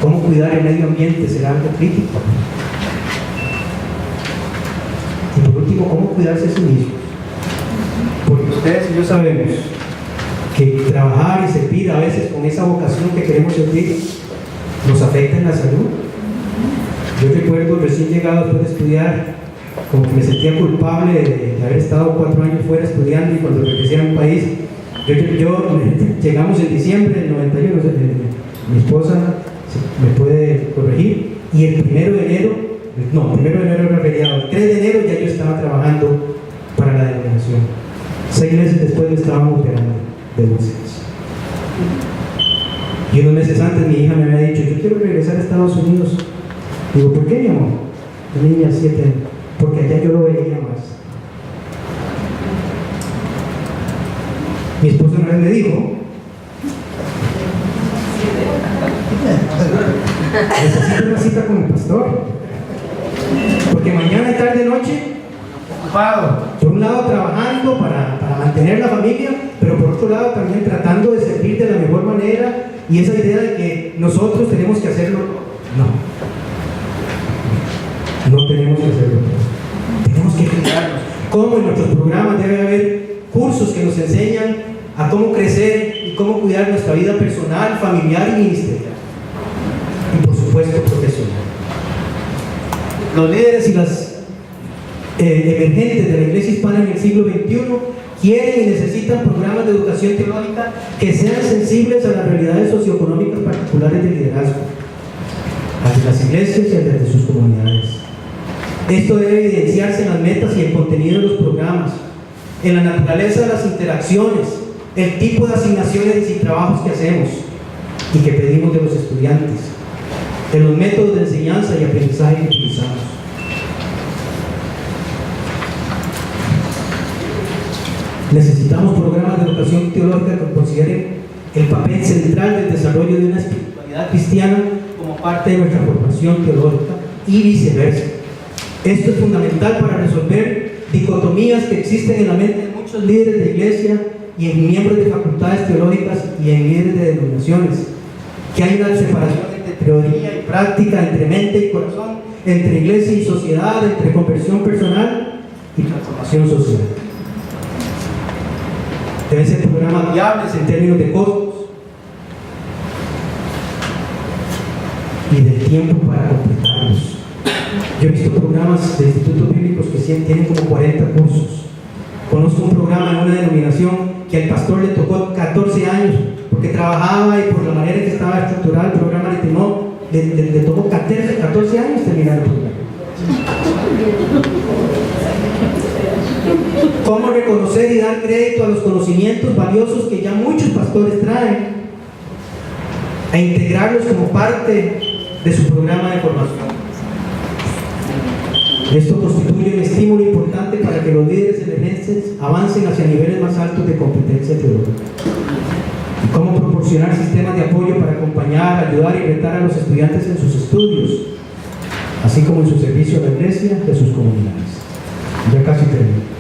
Cómo cuidar el medio ambiente será algo crítico. Y por último, cómo cuidarse a sí mismos. Porque ustedes y yo sabemos que trabajar y servir a veces con esa vocación que queremos servir nos afecta en la salud. Yo recuerdo recién llegado después de estudiar, como que me sentía culpable de haber estado 4 años fuera estudiando, y cuando regresé a mi país, llegamos en diciembre del 91, mi esposa me puede corregir, y el 1 de enero era feriado, el 3 de enero ya yo estaba trabajando para la delegación. 6 meses después me estaban operando de úlceras. Y unos meses antes mi hija me había dicho, yo quiero regresar a Estados Unidos. Digo, ¿por qué, mi amor? La niña 7 años. Porque allá yo lo veía más. Mi esposa una vez me dijo, necesito una cita con el pastor, porque mañana, tarde, noche, ocupado, por un lado trabajando para mantener la familia, pero por otro lado también tratando de servir de la mejor manera, y esa idea de que nosotros tenemos que hacerlo, no tenemos que hacerlo, tenemos que cuidarnos. Como en nuestros programas debe haber cursos que nos enseñan a cómo crecer y cómo cuidar nuestra vida personal, familiar y ministerial, y por supuesto profesional. Los líderes y las emergentes de la iglesia hispana en el siglo XXI quieren y necesitan programas de educación teológica que sean sensibles a las realidades socioeconómicas particulares del liderazgo, al de las iglesias y al de sus comunidades. Esto debe evidenciarse en las metas y el contenido de los programas, en la naturaleza de las interacciones, el tipo de asignaciones y trabajos que hacemos y que pedimos de los estudiantes, en los métodos de enseñanza y aprendizaje que utilizamos. Necesitamos programas de educación teológica que consideren el papel central del desarrollo de una espiritualidad cristiana como parte de nuestra formación teológica y viceversa. Esto es fundamental para resolver dicotomías que existen en la mente de muchos líderes de iglesia y en miembros de facultades teológicas y en líderes de denominaciones, que hay una separación entre teoría y práctica, entre mente y corazón, entre iglesia y sociedad, entre conversión personal y transformación social. Deben ser programas viables en términos de costos y del tiempo para completarlos. Yo he visto programas de institutos bíblicos que tienen como 40 cursos. Conozco un programa en una denominación que al pastor le tocó 14 años porque trabajaba y por la manera en que estaba estructurado el programa le tomó 14 años terminar el programa. ¿Cómo reconocer y dar crédito a los conocimientos valiosos que ya muchos pastores traen e integrarlos como parte de su programa de formación? Esto constituye un estímulo importante para que los líderes emergentes avancen hacia niveles más altos de competencia teológica. ¿Y cómo proporcionar sistemas de apoyo para acompañar, ayudar y retar a los estudiantes en sus estudios, así como en su servicio a la iglesia y a sus comunidades? Ya casi termino.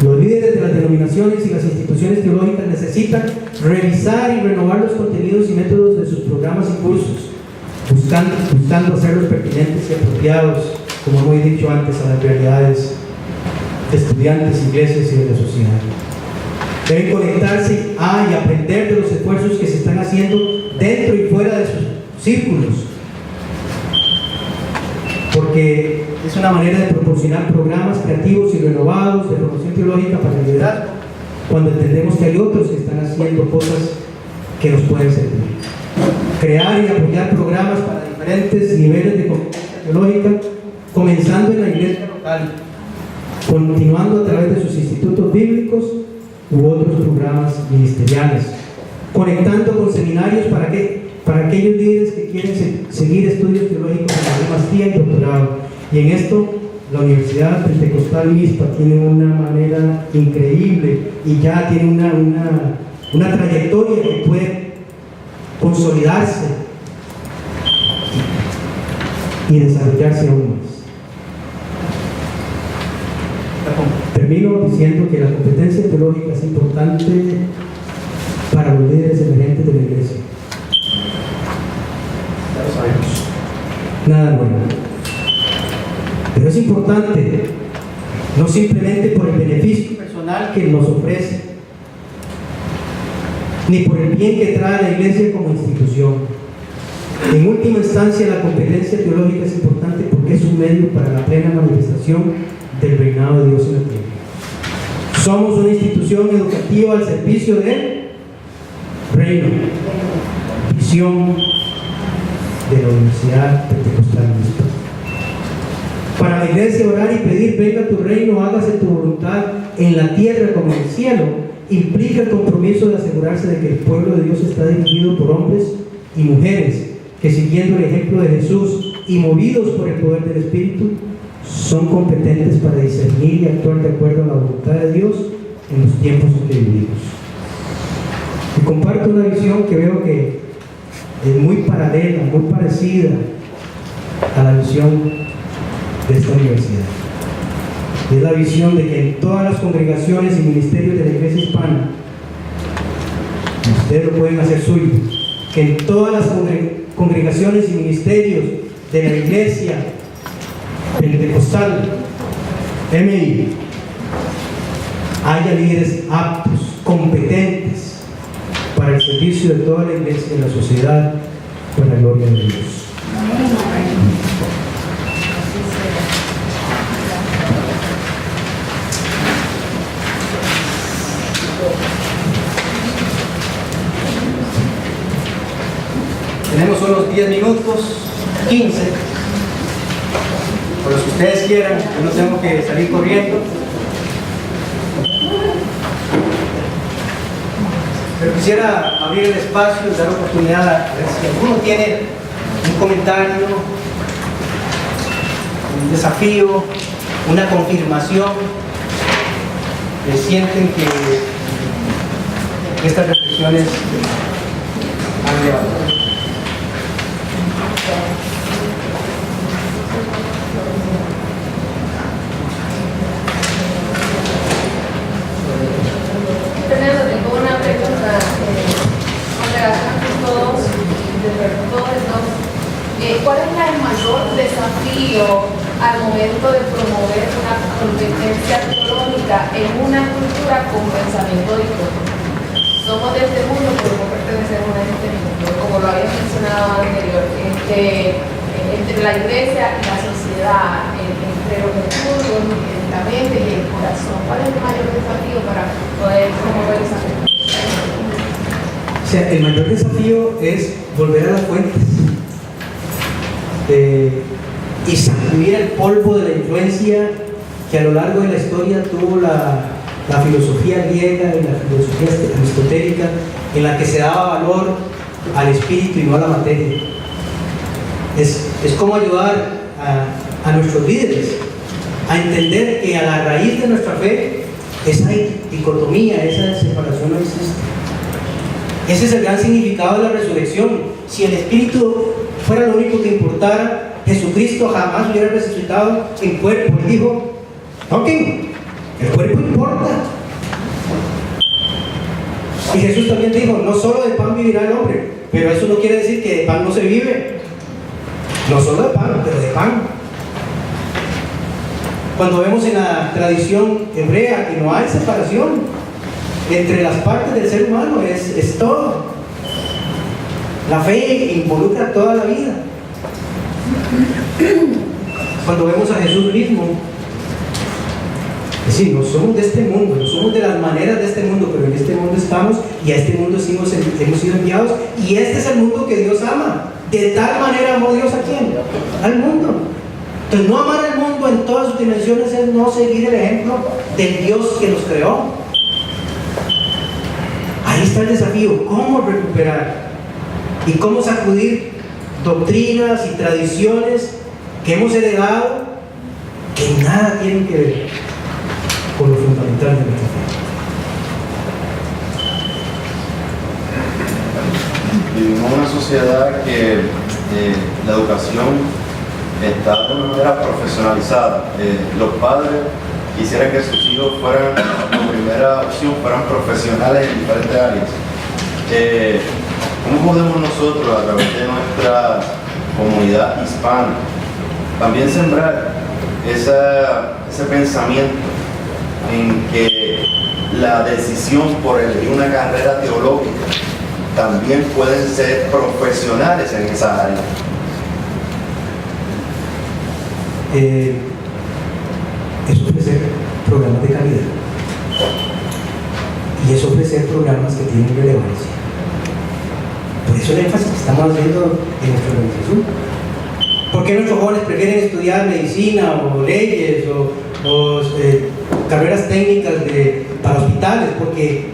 Los líderes de las denominaciones y las instituciones teológicas necesitan revisar y renovar los contenidos y métodos de sus programas y cursos, buscando hacerlos pertinentes y apropiados, como hemos dicho antes, a las realidades de estudiantes, iglesias y de la sociedad. Deben conectarse a y aprender de los esfuerzos que se están haciendo dentro y fuera de sus círculos, porque es una manera de proporcionar programas creativos y renovados de formación teológica para el liderazgo, cuando entendemos que hay otros que están haciendo cosas que nos pueden servir. Crear y apoyar programas para diferentes niveles de competencia teológica, comenzando en la iglesia local, continuando a través de sus institutos bíblicos u otros programas ministeriales, conectando con seminarios para aquellos líderes que quieren seguir estudios teológicos en la maestría y doctorado. Y en esto, la Universidad Pentecostal MISPA tiene una manera increíble y ya tiene una trayectoria que puede consolidarse y desarrollarse aún más. Termino diciendo que la competencia teológica es importante para los líderes emergentes de la iglesia. Ya lo sabemos. Nada nuevo. Pero es importante, no simplemente por el beneficio personal que nos ofrece, ni por el bien que trae a la iglesia como institución. En última instancia, la competencia teológica es importante porque es un medio para la plena manifestación del reinado de Dios en la tierra. Somos una institución educativa al servicio del reino. Visión de la Universidad Pentecostal MISPA. Para la iglesia, orar y pedir: venga tu reino, hágase tu voluntad en la tierra como en el cielo, implica el compromiso de asegurarse de que el pueblo de Dios está dirigido por hombres y mujeres que, siguiendo el ejemplo de Jesús y movidos por el poder del Espíritu, son competentes para discernir y actuar de acuerdo a la voluntad de Dios en los tiempos en que vivimos. Y comparto una visión que veo que es muy paralela, muy parecida a la visión de esta universidad. Es la visión de que en todas las congregaciones y ministerios de la iglesia hispana, y ustedes lo pueden hacer suyo, que en todas las congregaciones y ministerios de la iglesia pentecostal MI haya líderes aptos, competentes para el servicio de toda la iglesia y la sociedad, para la gloria de Dios. Tenemos solo 10 minutos, 15, por los que ustedes quieran. Yo no tengo que salir corriendo. Pero quisiera abrir el espacio y dar oportunidad a ver si alguno tiene un comentario, un desafío, una confirmación, que sienten que estas reflexiones han llevado. Tengo una pregunta con relación a todos, ¿cuál es el mayor desafío al momento de promover una competencia teológica en una cultura con pensamiento distópico? Somos de este mundo, podemos pertenecer a este mundo, como lo había mencionado anterior, entre la iglesia y la sociedad, entre los estudios, la mente y el corazón. ¿Cuál es el mayor desafío para poder promover esa cultura? O sea, el mayor desafío es volver a las fuentes y sacudir el polvo de la influencia que a lo largo de la historia tuvo la filosofía griega y la filosofía aristotélica, en la que se daba valor al espíritu y no a la materia. Es como ayudar a nuestros líderes a entender que a la raíz de nuestra fe esa dicotomía, esa separación no existe. Ese es el gran significado de la resurrección. Si el espíritu fuera lo único que importara, Jesucristo jamás hubiera resucitado en cuerpo. Él dijo, ok, el cuerpo importa. Y Jesús también dijo, no solo de pan vivirá el hombre, pero eso no quiere decir que de pan no se vive. No solo de pan, pero de pan. Cuando vemos en la tradición hebrea que no hay separación entre las partes del ser humano, es todo. La fe involucra toda la vida. Cuando vemos a Jesús mismo, es decir, no somos de este mundo, no somos de las maneras de este mundo, pero en este mundo estamos y a este mundo sí hemos sido enviados, y este es el mundo que Dios ama. De tal manera amó Dios a quién, al mundo. Entonces, no amar al mundo en todas sus dimensiones es no seguir el ejemplo del Dios que nos creó. Ahí está el desafío, cómo recuperar y cómo sacudir doctrinas y tradiciones que hemos heredado que nada tienen que ver con lo fundamental de nuestra fe. Vivimos en una sociedad que la educación está de una manera profesionalizada. Los padres quisieran que sus hijos fueran, como primera opción, fueran profesionales en diferentes áreas. ¿Cómo podemos nosotros, a través de nuestra comunidad hispana, también sembrar ese pensamiento en que la decisión por elegir una carrera teológica también pueden ser profesionales en esa área? Es ofrecer programas de calidad y es ofrecer programas que tienen relevancia. Por eso el énfasis que estamos haciendo en nuestra organización. ¿Por qué nuestros jóvenes prefieren estudiar medicina o leyes o carreras técnicas para hospitales? Porque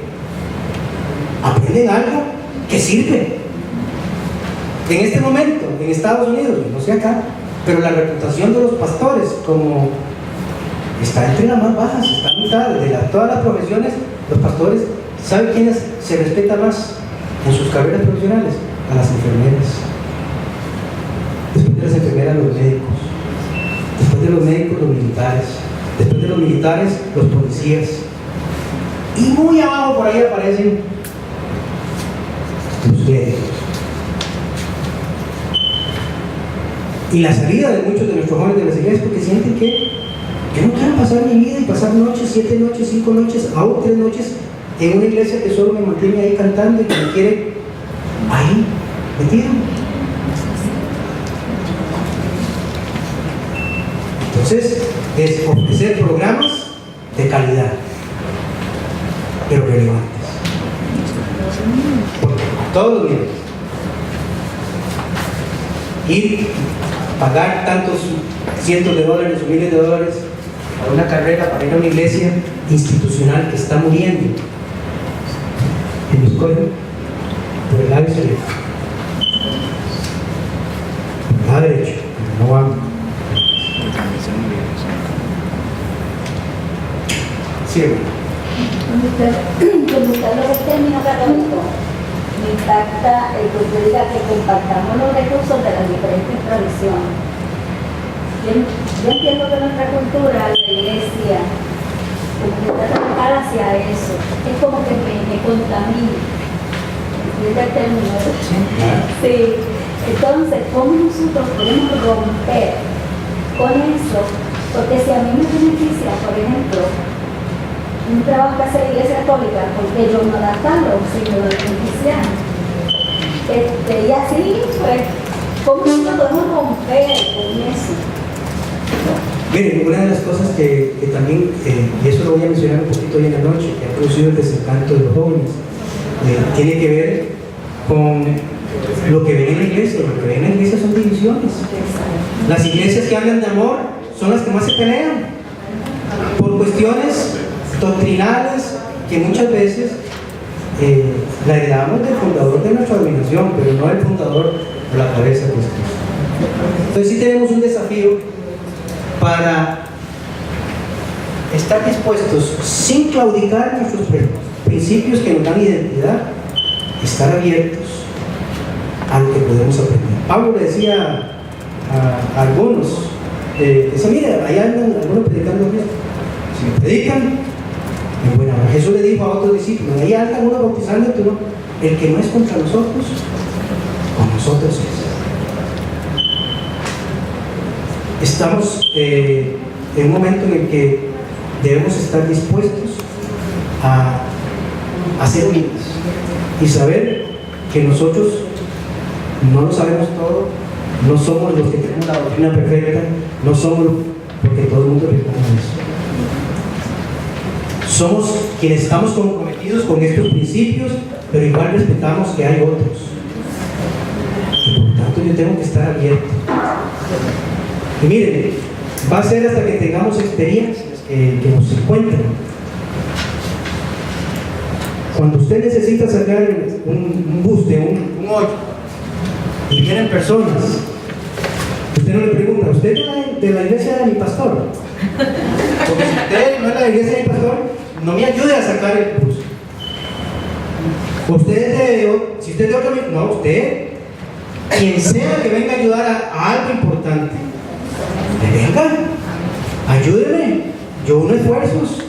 aprenden algo que sirve. En este momento, en Estados Unidos, no sé acá, pero la reputación de los pastores como está entre las más bajas, está a mitad de todas las profesiones. Los pastores, ¿saben quiénes se respeta más en sus carreras profesionales? A las enfermeras. Después de las enfermeras, los médicos. Después de los médicos, los militares. Después de los militares, los policías. Y muy abajo por ahí aparecen los médicos. Y la salida de muchos de nuestros jóvenes de las iglesias porque sienten que yo no quiero pasar mi vida y pasar noches, 7 noches, 5 noches, aún 3 noches en una iglesia que solo me mantiene ahí cantando y que me quiere ahí metido. Entonces, es ofrecer programas de calidad, pero relevantes. Porque a todos los niveles. ir pagar tantos cientos de dólares o miles de dólares a una carrera para ir a una iglesia institucional que está muriendo. Y nos cogen por el lado izquierdo, por el lado derecho, pero no vamos. Sí, Cuando usted habla del término católico, me impacta el que usted diga que compartamos los recursos de las diferentes tradiciones. Yo entiendo que nuestra cultura, la iglesia, como que está trabajada hacia eso, es como que me contamina. ¿Entiende el término? Sí. Entonces, ¿cómo nosotros podemos romper con eso? Porque si a mí me beneficia, por ejemplo, un trabajo que hace la Iglesia Católica, porque ellos no adaptan los signos de cristianos. Y así, pues, ¿cómo nosotros podemos romper con eso? Miren, una de las cosas que también, y eso lo voy a mencionar un poquito hoy en la noche, que ha producido el desencanto de los jóvenes, tiene que ver con lo que ven en la iglesia. Lo que ven en la iglesia son divisiones. Las iglesias que hablan de amor son las que más se pelean por cuestiones doctrinales que muchas veces la heredamos del fundador de nuestra denominación, pero no del fundador o la cabeza de Cristo. Entonces sí tenemos un desafío para estar dispuestos, sin claudicar nuestros principios que nos dan identidad, estar abiertos a lo que podemos aprender. Pablo le decía a algunos, decía, mira, ahí andan algunos predicando esto. Si me predican, en buena hora. Jesús le dijo a otros discípulos, ahí andan unos bautizando, tú no. El que no es contra nosotros, con nosotros es. Estamos en un momento en el que debemos estar dispuestos a ser humildes y saber que nosotros no lo sabemos todo, no somos los que tenemos la doctrina perfecta, no somos, porque todo el mundo reconoce eso. Somos quienes estamos comprometidos con estos principios, pero igual respetamos que hay otros. Y por tanto yo tengo que estar abierto. Y miren, va a ser hasta que tengamos experiencias que nos encuentren. Cuando usted necesita sacar un bus de un hoyo y vienen personas, usted no le pregunta, ¿usted es de la iglesia de mi pastor? Porque si usted no es de la iglesia de mi pastor, no me ayude a sacar el bus. Si usted es de otro, no, usted, quien sea que venga a ayudar a algo importante, venga, ayúdeme, yo uno esfuerzos.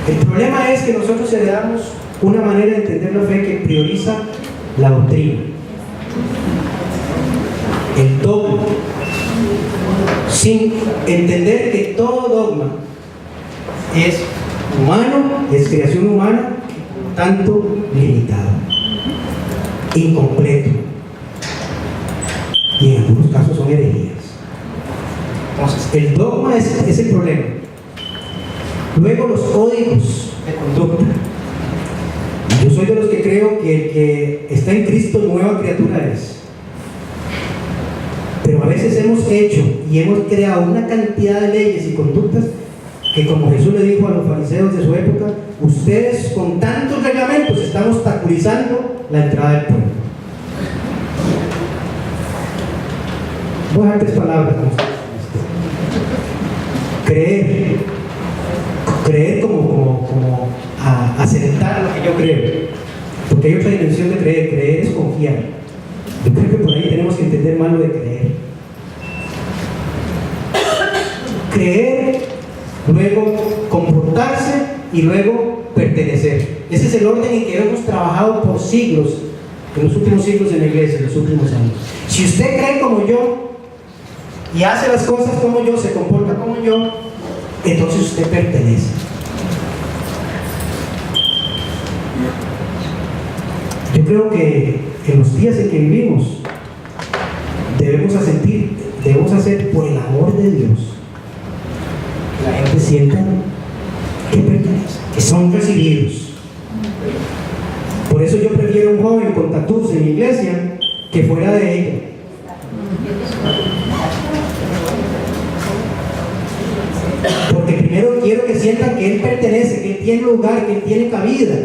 El problema es que nosotros heredamos una manera de entender la fe que prioriza la doctrina, el dogma, sin entender que todo dogma es humano, es creación humana, tanto limitado, incompleto, y en algunos casos son herejías. Entonces, el dogma es el problema. Luego, los códigos de conducta. Yo soy de los que creo que el que está en Cristo nueva criatura es. Pero a veces hemos hecho y hemos creado una cantidad de leyes y conductas que, como Jesús le dijo a los fariseos de su época, ustedes con tantos reglamentos están obstaculizando la entrada del pueblo. Voy a dar 3 palabras con ustedes. Creer como aceptar lo que yo creo, porque hay otra dimensión de creer es confiar. Yo creo que por ahí tenemos que entender más lo de creer, luego comportarse y luego pertenecer. Ese es el orden en que hemos trabajado por siglos, en los últimos siglos en la iglesia, en los últimos años. Si usted cree como yo y hace las cosas como yo, se comporta como yo, entonces usted pertenece. Yo creo que en los días en que vivimos debemos hacer por el amor de Dios que la gente sienta que pertenece, que son recibidos. Por eso yo prefiero un joven con tatús en mi iglesia que fuera de ella. Porque primero quiero que sientan que Él pertenece, que Él tiene lugar, que Él tiene cabida.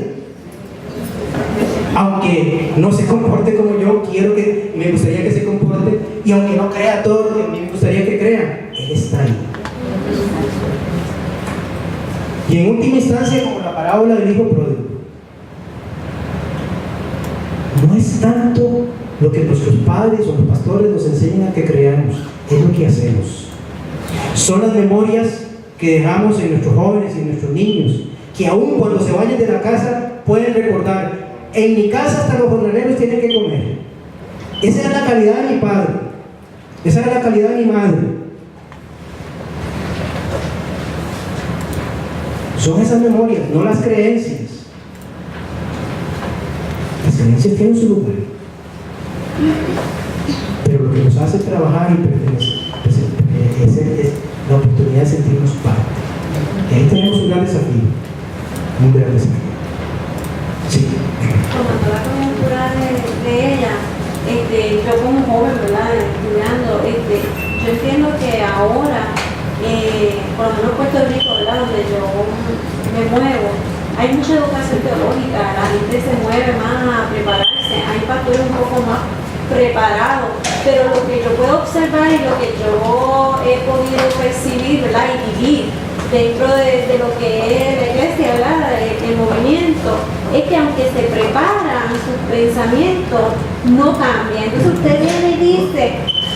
Aunque no se comporte como yo, me gustaría que se comporte, y aunque no crea todo lo que a mí me gustaría que crea, Él está ahí. Y en última instancia, como la parábola del hijo pródigo, no es tanto lo que nuestros padres o los pastores nos enseñan a que creamos, es lo que hacemos. Son las memorias que dejamos en nuestros jóvenes y en nuestros niños, que aún cuando se vayan de la casa pueden recordar: en mi casa hasta los jornaleros tienen que comer. Esa es la calidad de mi padre, esa es la calidad de mi madre. Son esas memorias, no las creencias. Las creencias tienen su lugar, pero lo que nos hace trabajar y pertenecer es la oportunidad de sentirnos parte. Y ahí tenemos un gran desafío, un gran desafío. Sí. Tomando la coyuntura de ella, yo como joven, ¿verdad? Estudiando, yo entiendo que ahora, por lo menos en Puerto Rico, ¿verdad? Donde yo me muevo, hay mucha educación teológica, la gente se mueve más a prepararse, hay pastores un poco más preparados, pero lo que yo puedo observar y lo que yo he podido percibir, ¿verdad? Y vivir dentro de lo que es la iglesia, ¿verdad? El movimiento, es que aunque se preparan sus pensamientos, no cambian. Entonces usted viene y dice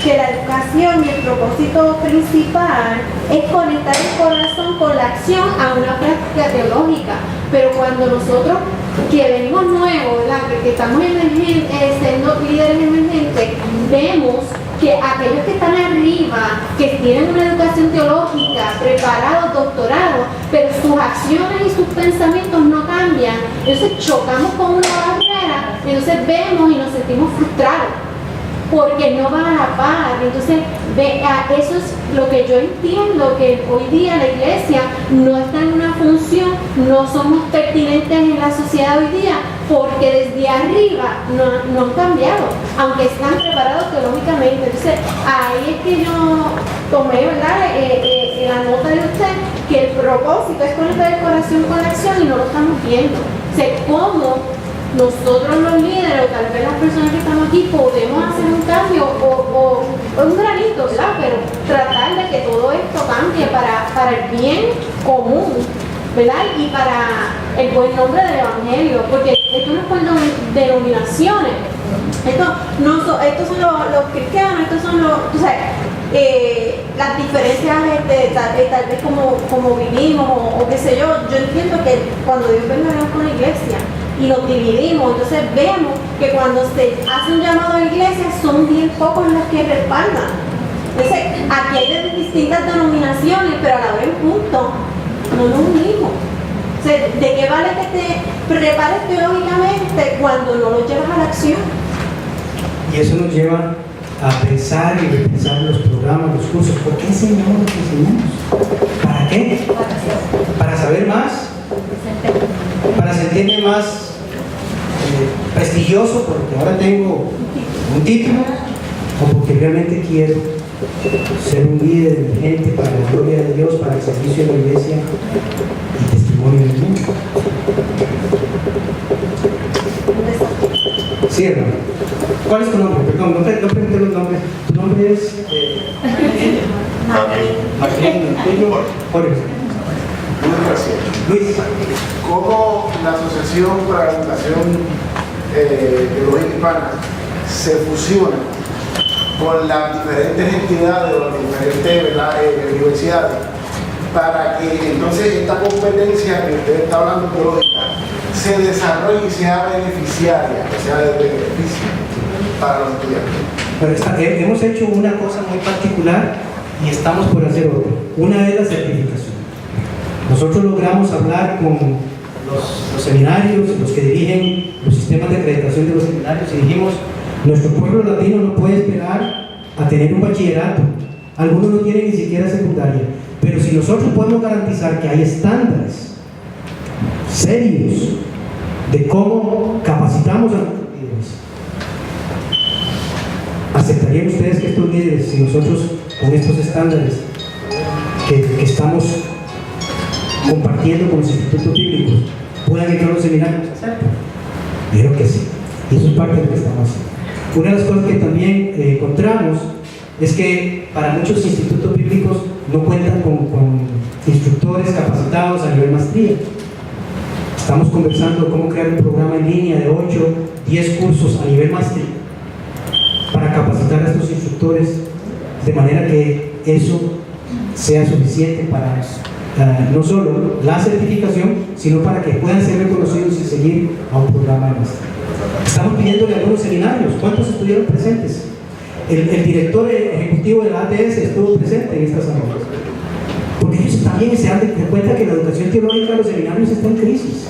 que la educación y el propósito principal es conectar el corazón con la acción a una práctica teológica, pero cuando nosotros que venimos nuevos, ¿verdad? Que estamos siendo líderes emergentes, vemos que aquellos que están arriba, que tienen una educación teológica, preparados, doctorados, pero sus acciones y sus pensamientos no cambian, entonces chocamos con una barrera, entonces vemos y nos sentimos frustrados, porque no van a la par. Entonces, eso es lo que yo entiendo, que hoy día la iglesia no está en una función, no somos pertinentes en la sociedad hoy día, porque desde arriba no han cambiado, aunque están preparados teológicamente. Entonces, ahí es que yo tomé, ¿verdad?, la nota de usted, que el propósito es conectar el corazón con la acción y no lo estamos viendo. O sea, cómo nosotros los líderes, o tal vez las personas que estamos aquí, podemos hacer un cambio o un granito, ¿verdad? Pero tratar de que todo esto cambie para el bien común, ¿verdad? Y para el buen nombre del Evangelio, porque esto no es por denominaciones, estos son los cristianos, estos son los, tú sabes, las diferencias tal vez como vivimos o qué sé yo entiendo que cuando Dios venga con la iglesia y nos dividimos, entonces vemos que cuando se hace un llamado a la iglesia son bien pocos los que respaldan. Entonces aquí hay de distintas denominaciones, pero a la vez juntos no nos unimos. O sea, ¿de qué vale que te prepares teológicamente cuando no lo llevas a la acción? Y eso nos lleva a pensar y repensar los programas, los cursos. ¿Por qué enseñamos lo que enseñamos? ¿Para qué? ¿Para saber más? ¿Para sentirme más prestigioso porque ahora tengo un título? ¿O porque realmente quiero ser un líder emergente para la gloria de Dios, para el servicio de la iglesia y testimonio del mundo? Sí, hermano. ¿Cuál es tu nombre? Perdón, no pregunté los nombres. ¿Tu nombre es? Martín. Jorge. Luis. ¿Cómo la Asociación para la Educación Teológica Hispana se fusiona con las diferentes entidades o las diferentes universidades para que entonces esta competencia que usted está hablando teológica se desarrolle y sea beneficiaria, que sea de beneficio para los estudiantes? Pero hemos hecho una cosa muy particular y estamos por hacer otra. Una es la certificación. Nosotros logramos hablar con los seminarios, los que dirigen los sistemas de acreditación de los seminarios, y dijimos: nuestro pueblo latino no puede esperar a tener un bachillerato, algunos no tienen ni siquiera secundaria, pero si nosotros podemos garantizar que hay estándares serios de cómo capacitamos a nuestros líderes, ¿Aceptarían ustedes que estos líderes, si nosotros con estos estándares que estamos compartiendo con los institutos bíblicos, puedan entrar a los seminarios? Dijeron que sí, y eso es parte de lo que estamos haciendo. Una de las cosas que también encontramos es que para muchos institutos bíblicos no cuentan con instructores capacitados a nivel maestría. Estamos conversando cómo crear un programa en línea de 8, 10 cursos a nivel maestría para capacitar a estos instructores de manera que eso sea suficiente para no solo la certificación, sino para que puedan ser reconocidos y seguir a un programa de maestría. Estamos pidiéndole algunos seminarios. ¿Cuántos estuvieron presentes? El director ejecutivo de la ATS estuvo presente en esta asamblea. Porque ellos también se dan cuenta que la educación teológica de los seminarios está en crisis.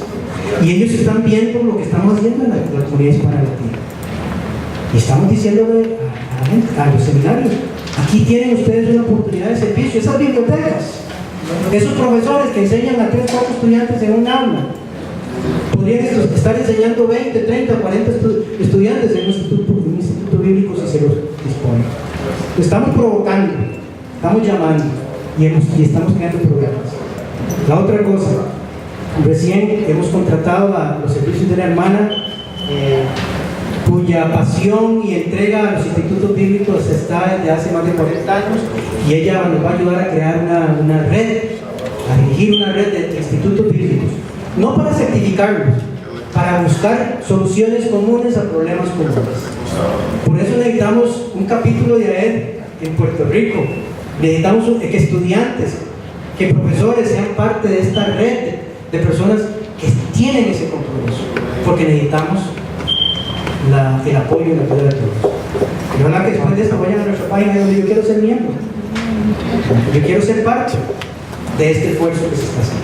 Y ellos están viendo lo que estamos haciendo en la comunidad hispana latina. Y estamos diciéndole a los seminarios, aquí tienen ustedes una oportunidad de servicio. Esas bibliotecas, esos profesores que enseñan a 3 o 4 estudiantes en un aula, podrían estar enseñando 20, 30, 40 estudiantes en un instituto bíblico si se los dispone. Lo estamos provocando, estamos llamando y estamos creando programas. La otra cosa, recién hemos contratado a los servicios de la hermana, cuya pasión y entrega a los institutos bíblicos está desde hace más de 40 años, y ella nos va a ayudar a crear una red, a dirigir una red de institutos bíblicos, no para certificarlos, para buscar soluciones comunes a problemas comunes. Por eso necesitamos un capítulo de AED en Puerto Rico, necesitamos que estudiantes, que profesores sean parte de esta red de personas que tienen ese compromiso, porque necesitamos el apoyo y la ayuda de todos. Y ojalá que después de esto vayan a nuestra página donde yo quiero ser miembro, yo quiero ser parte de este esfuerzo que se está haciendo.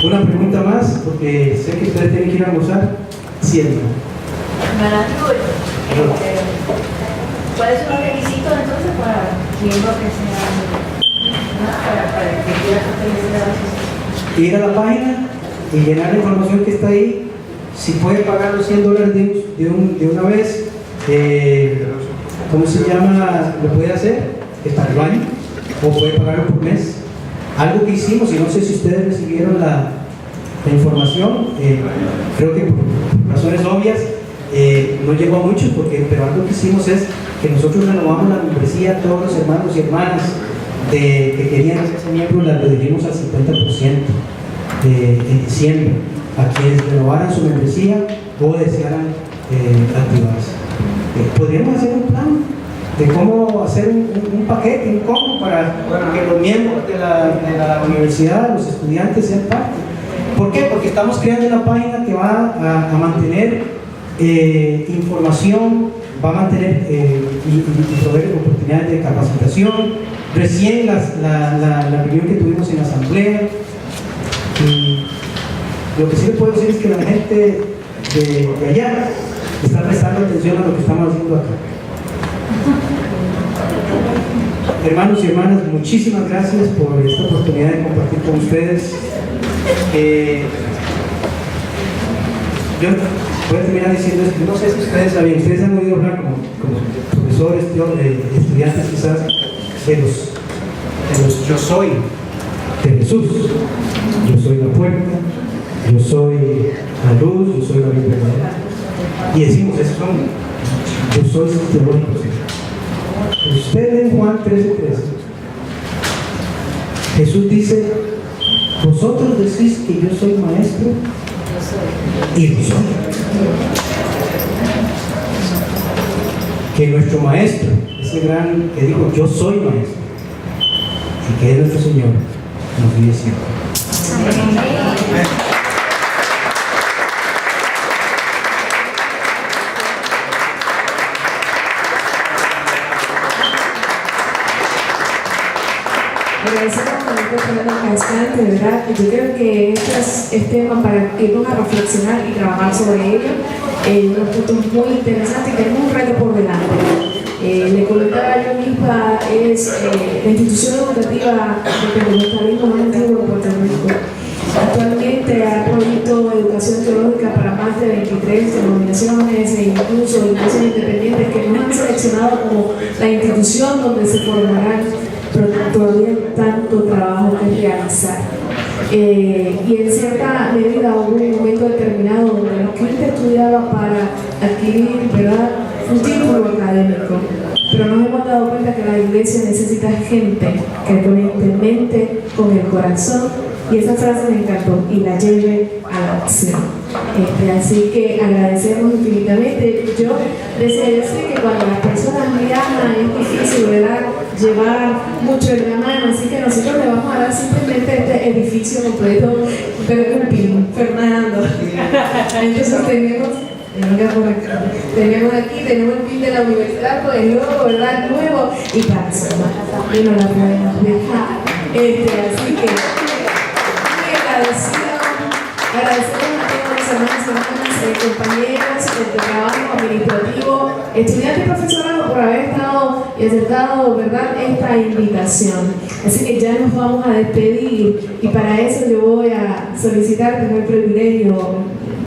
Una pregunta más, porque sé que ustedes tienen que ir a almorzar. Siempre. ¿Cuáles son los requisitos entonces para miembros que sean para que quieran pertenecer a la asociación? Ir a la página y llenar la información que está ahí. Si puede pagar los $100 de una vez, ¿cómo se llama? Lo puede hacer, está el baño, o puede pagarlo por mes. Algo que hicimos, y no sé si ustedes recibieron la información, creo que por razones obvias no llegó a muchos, pero algo que hicimos es que nosotros renovamos la membresía a todos los hermanos y hermanas que querían hacerse miembros, la redujimos al 50% en diciembre, a quienes renovaran su membresía o desearan activarse. Podríamos hacer un plan de cómo hacer un paquete, un combo para que los miembros de la universidad, los estudiantes sean parte. ¿Por qué? Porque estamos creando una página que va a mantener información, va a mantener y proveer oportunidades de capacitación. Recién la reunión que tuvimos en la asamblea, y lo que sí les puedo decir es que la gente de allá está prestando atención a lo que estamos haciendo acá. Hermanos y hermanas, muchísimas gracias por esta oportunidad de compartir con ustedes. Yo voy a terminar diciendo esto. No sé si ustedes sabían, ustedes han oído hablar como profesores, estudiantes quizás, de los yo soy de Jesús. Yo soy la puerta, yo soy la luz, yo soy la vida verdadera. Y decimos, esos son, yo soy teológicos. Usted en Juan 13:13, Jesús dice, vosotros decís que yo soy maestro, y lo soy. Que nuestro maestro, ese gran que dijo, yo soy maestro, y que es nuestro Señor, nos guíe siempre. Agradecemos a la doctora Cascante, de verdad. Yo creo que este tema para irnos a reflexionar y trabajar sobre ello, unos puntos muy interesantes, y tenemos un reto por delante. Le comentaba yo misma, es la institución educativa del pentecostalismo más antiguo de Puerto Rico. Actualmente ha provisto educación teológica para más de 23 denominaciones e incluso o iglesias independientes que nos han seleccionado como la institución donde se formarán, pero todavía hay tanto trabajo que realizar. Y en cierta medida hubo un momento determinado donde la gente estudiaba para adquirir, ¿verdad?, un título académico, pero nos hemos dado cuenta que la iglesia necesita gente que conecte mente con el corazón, y esa frase me encantó, y la lleve a la acción. Así que agradecemos infinitamente. Yo sé que cuando las personas viajan es difícil, ¿verdad?, llevar mucho en la mano, así que nosotros le vamos a dar simplemente este edificio completo, pero un pin, Fernando. Entonces tenemos el pin de la universidad con el logo, ¿verdad?, nuevo, y para eso también nos la podemos dejar. Así que muy agradecemos a todos los hermanos y hermanas, compañeros de trabajo administrativo, estudiantes y profesorado por haber estado y aceptado, ¿verdad?, esta invitación. Así que ya nos vamos a despedir, y para eso yo voy a solicitar, tengo el privilegio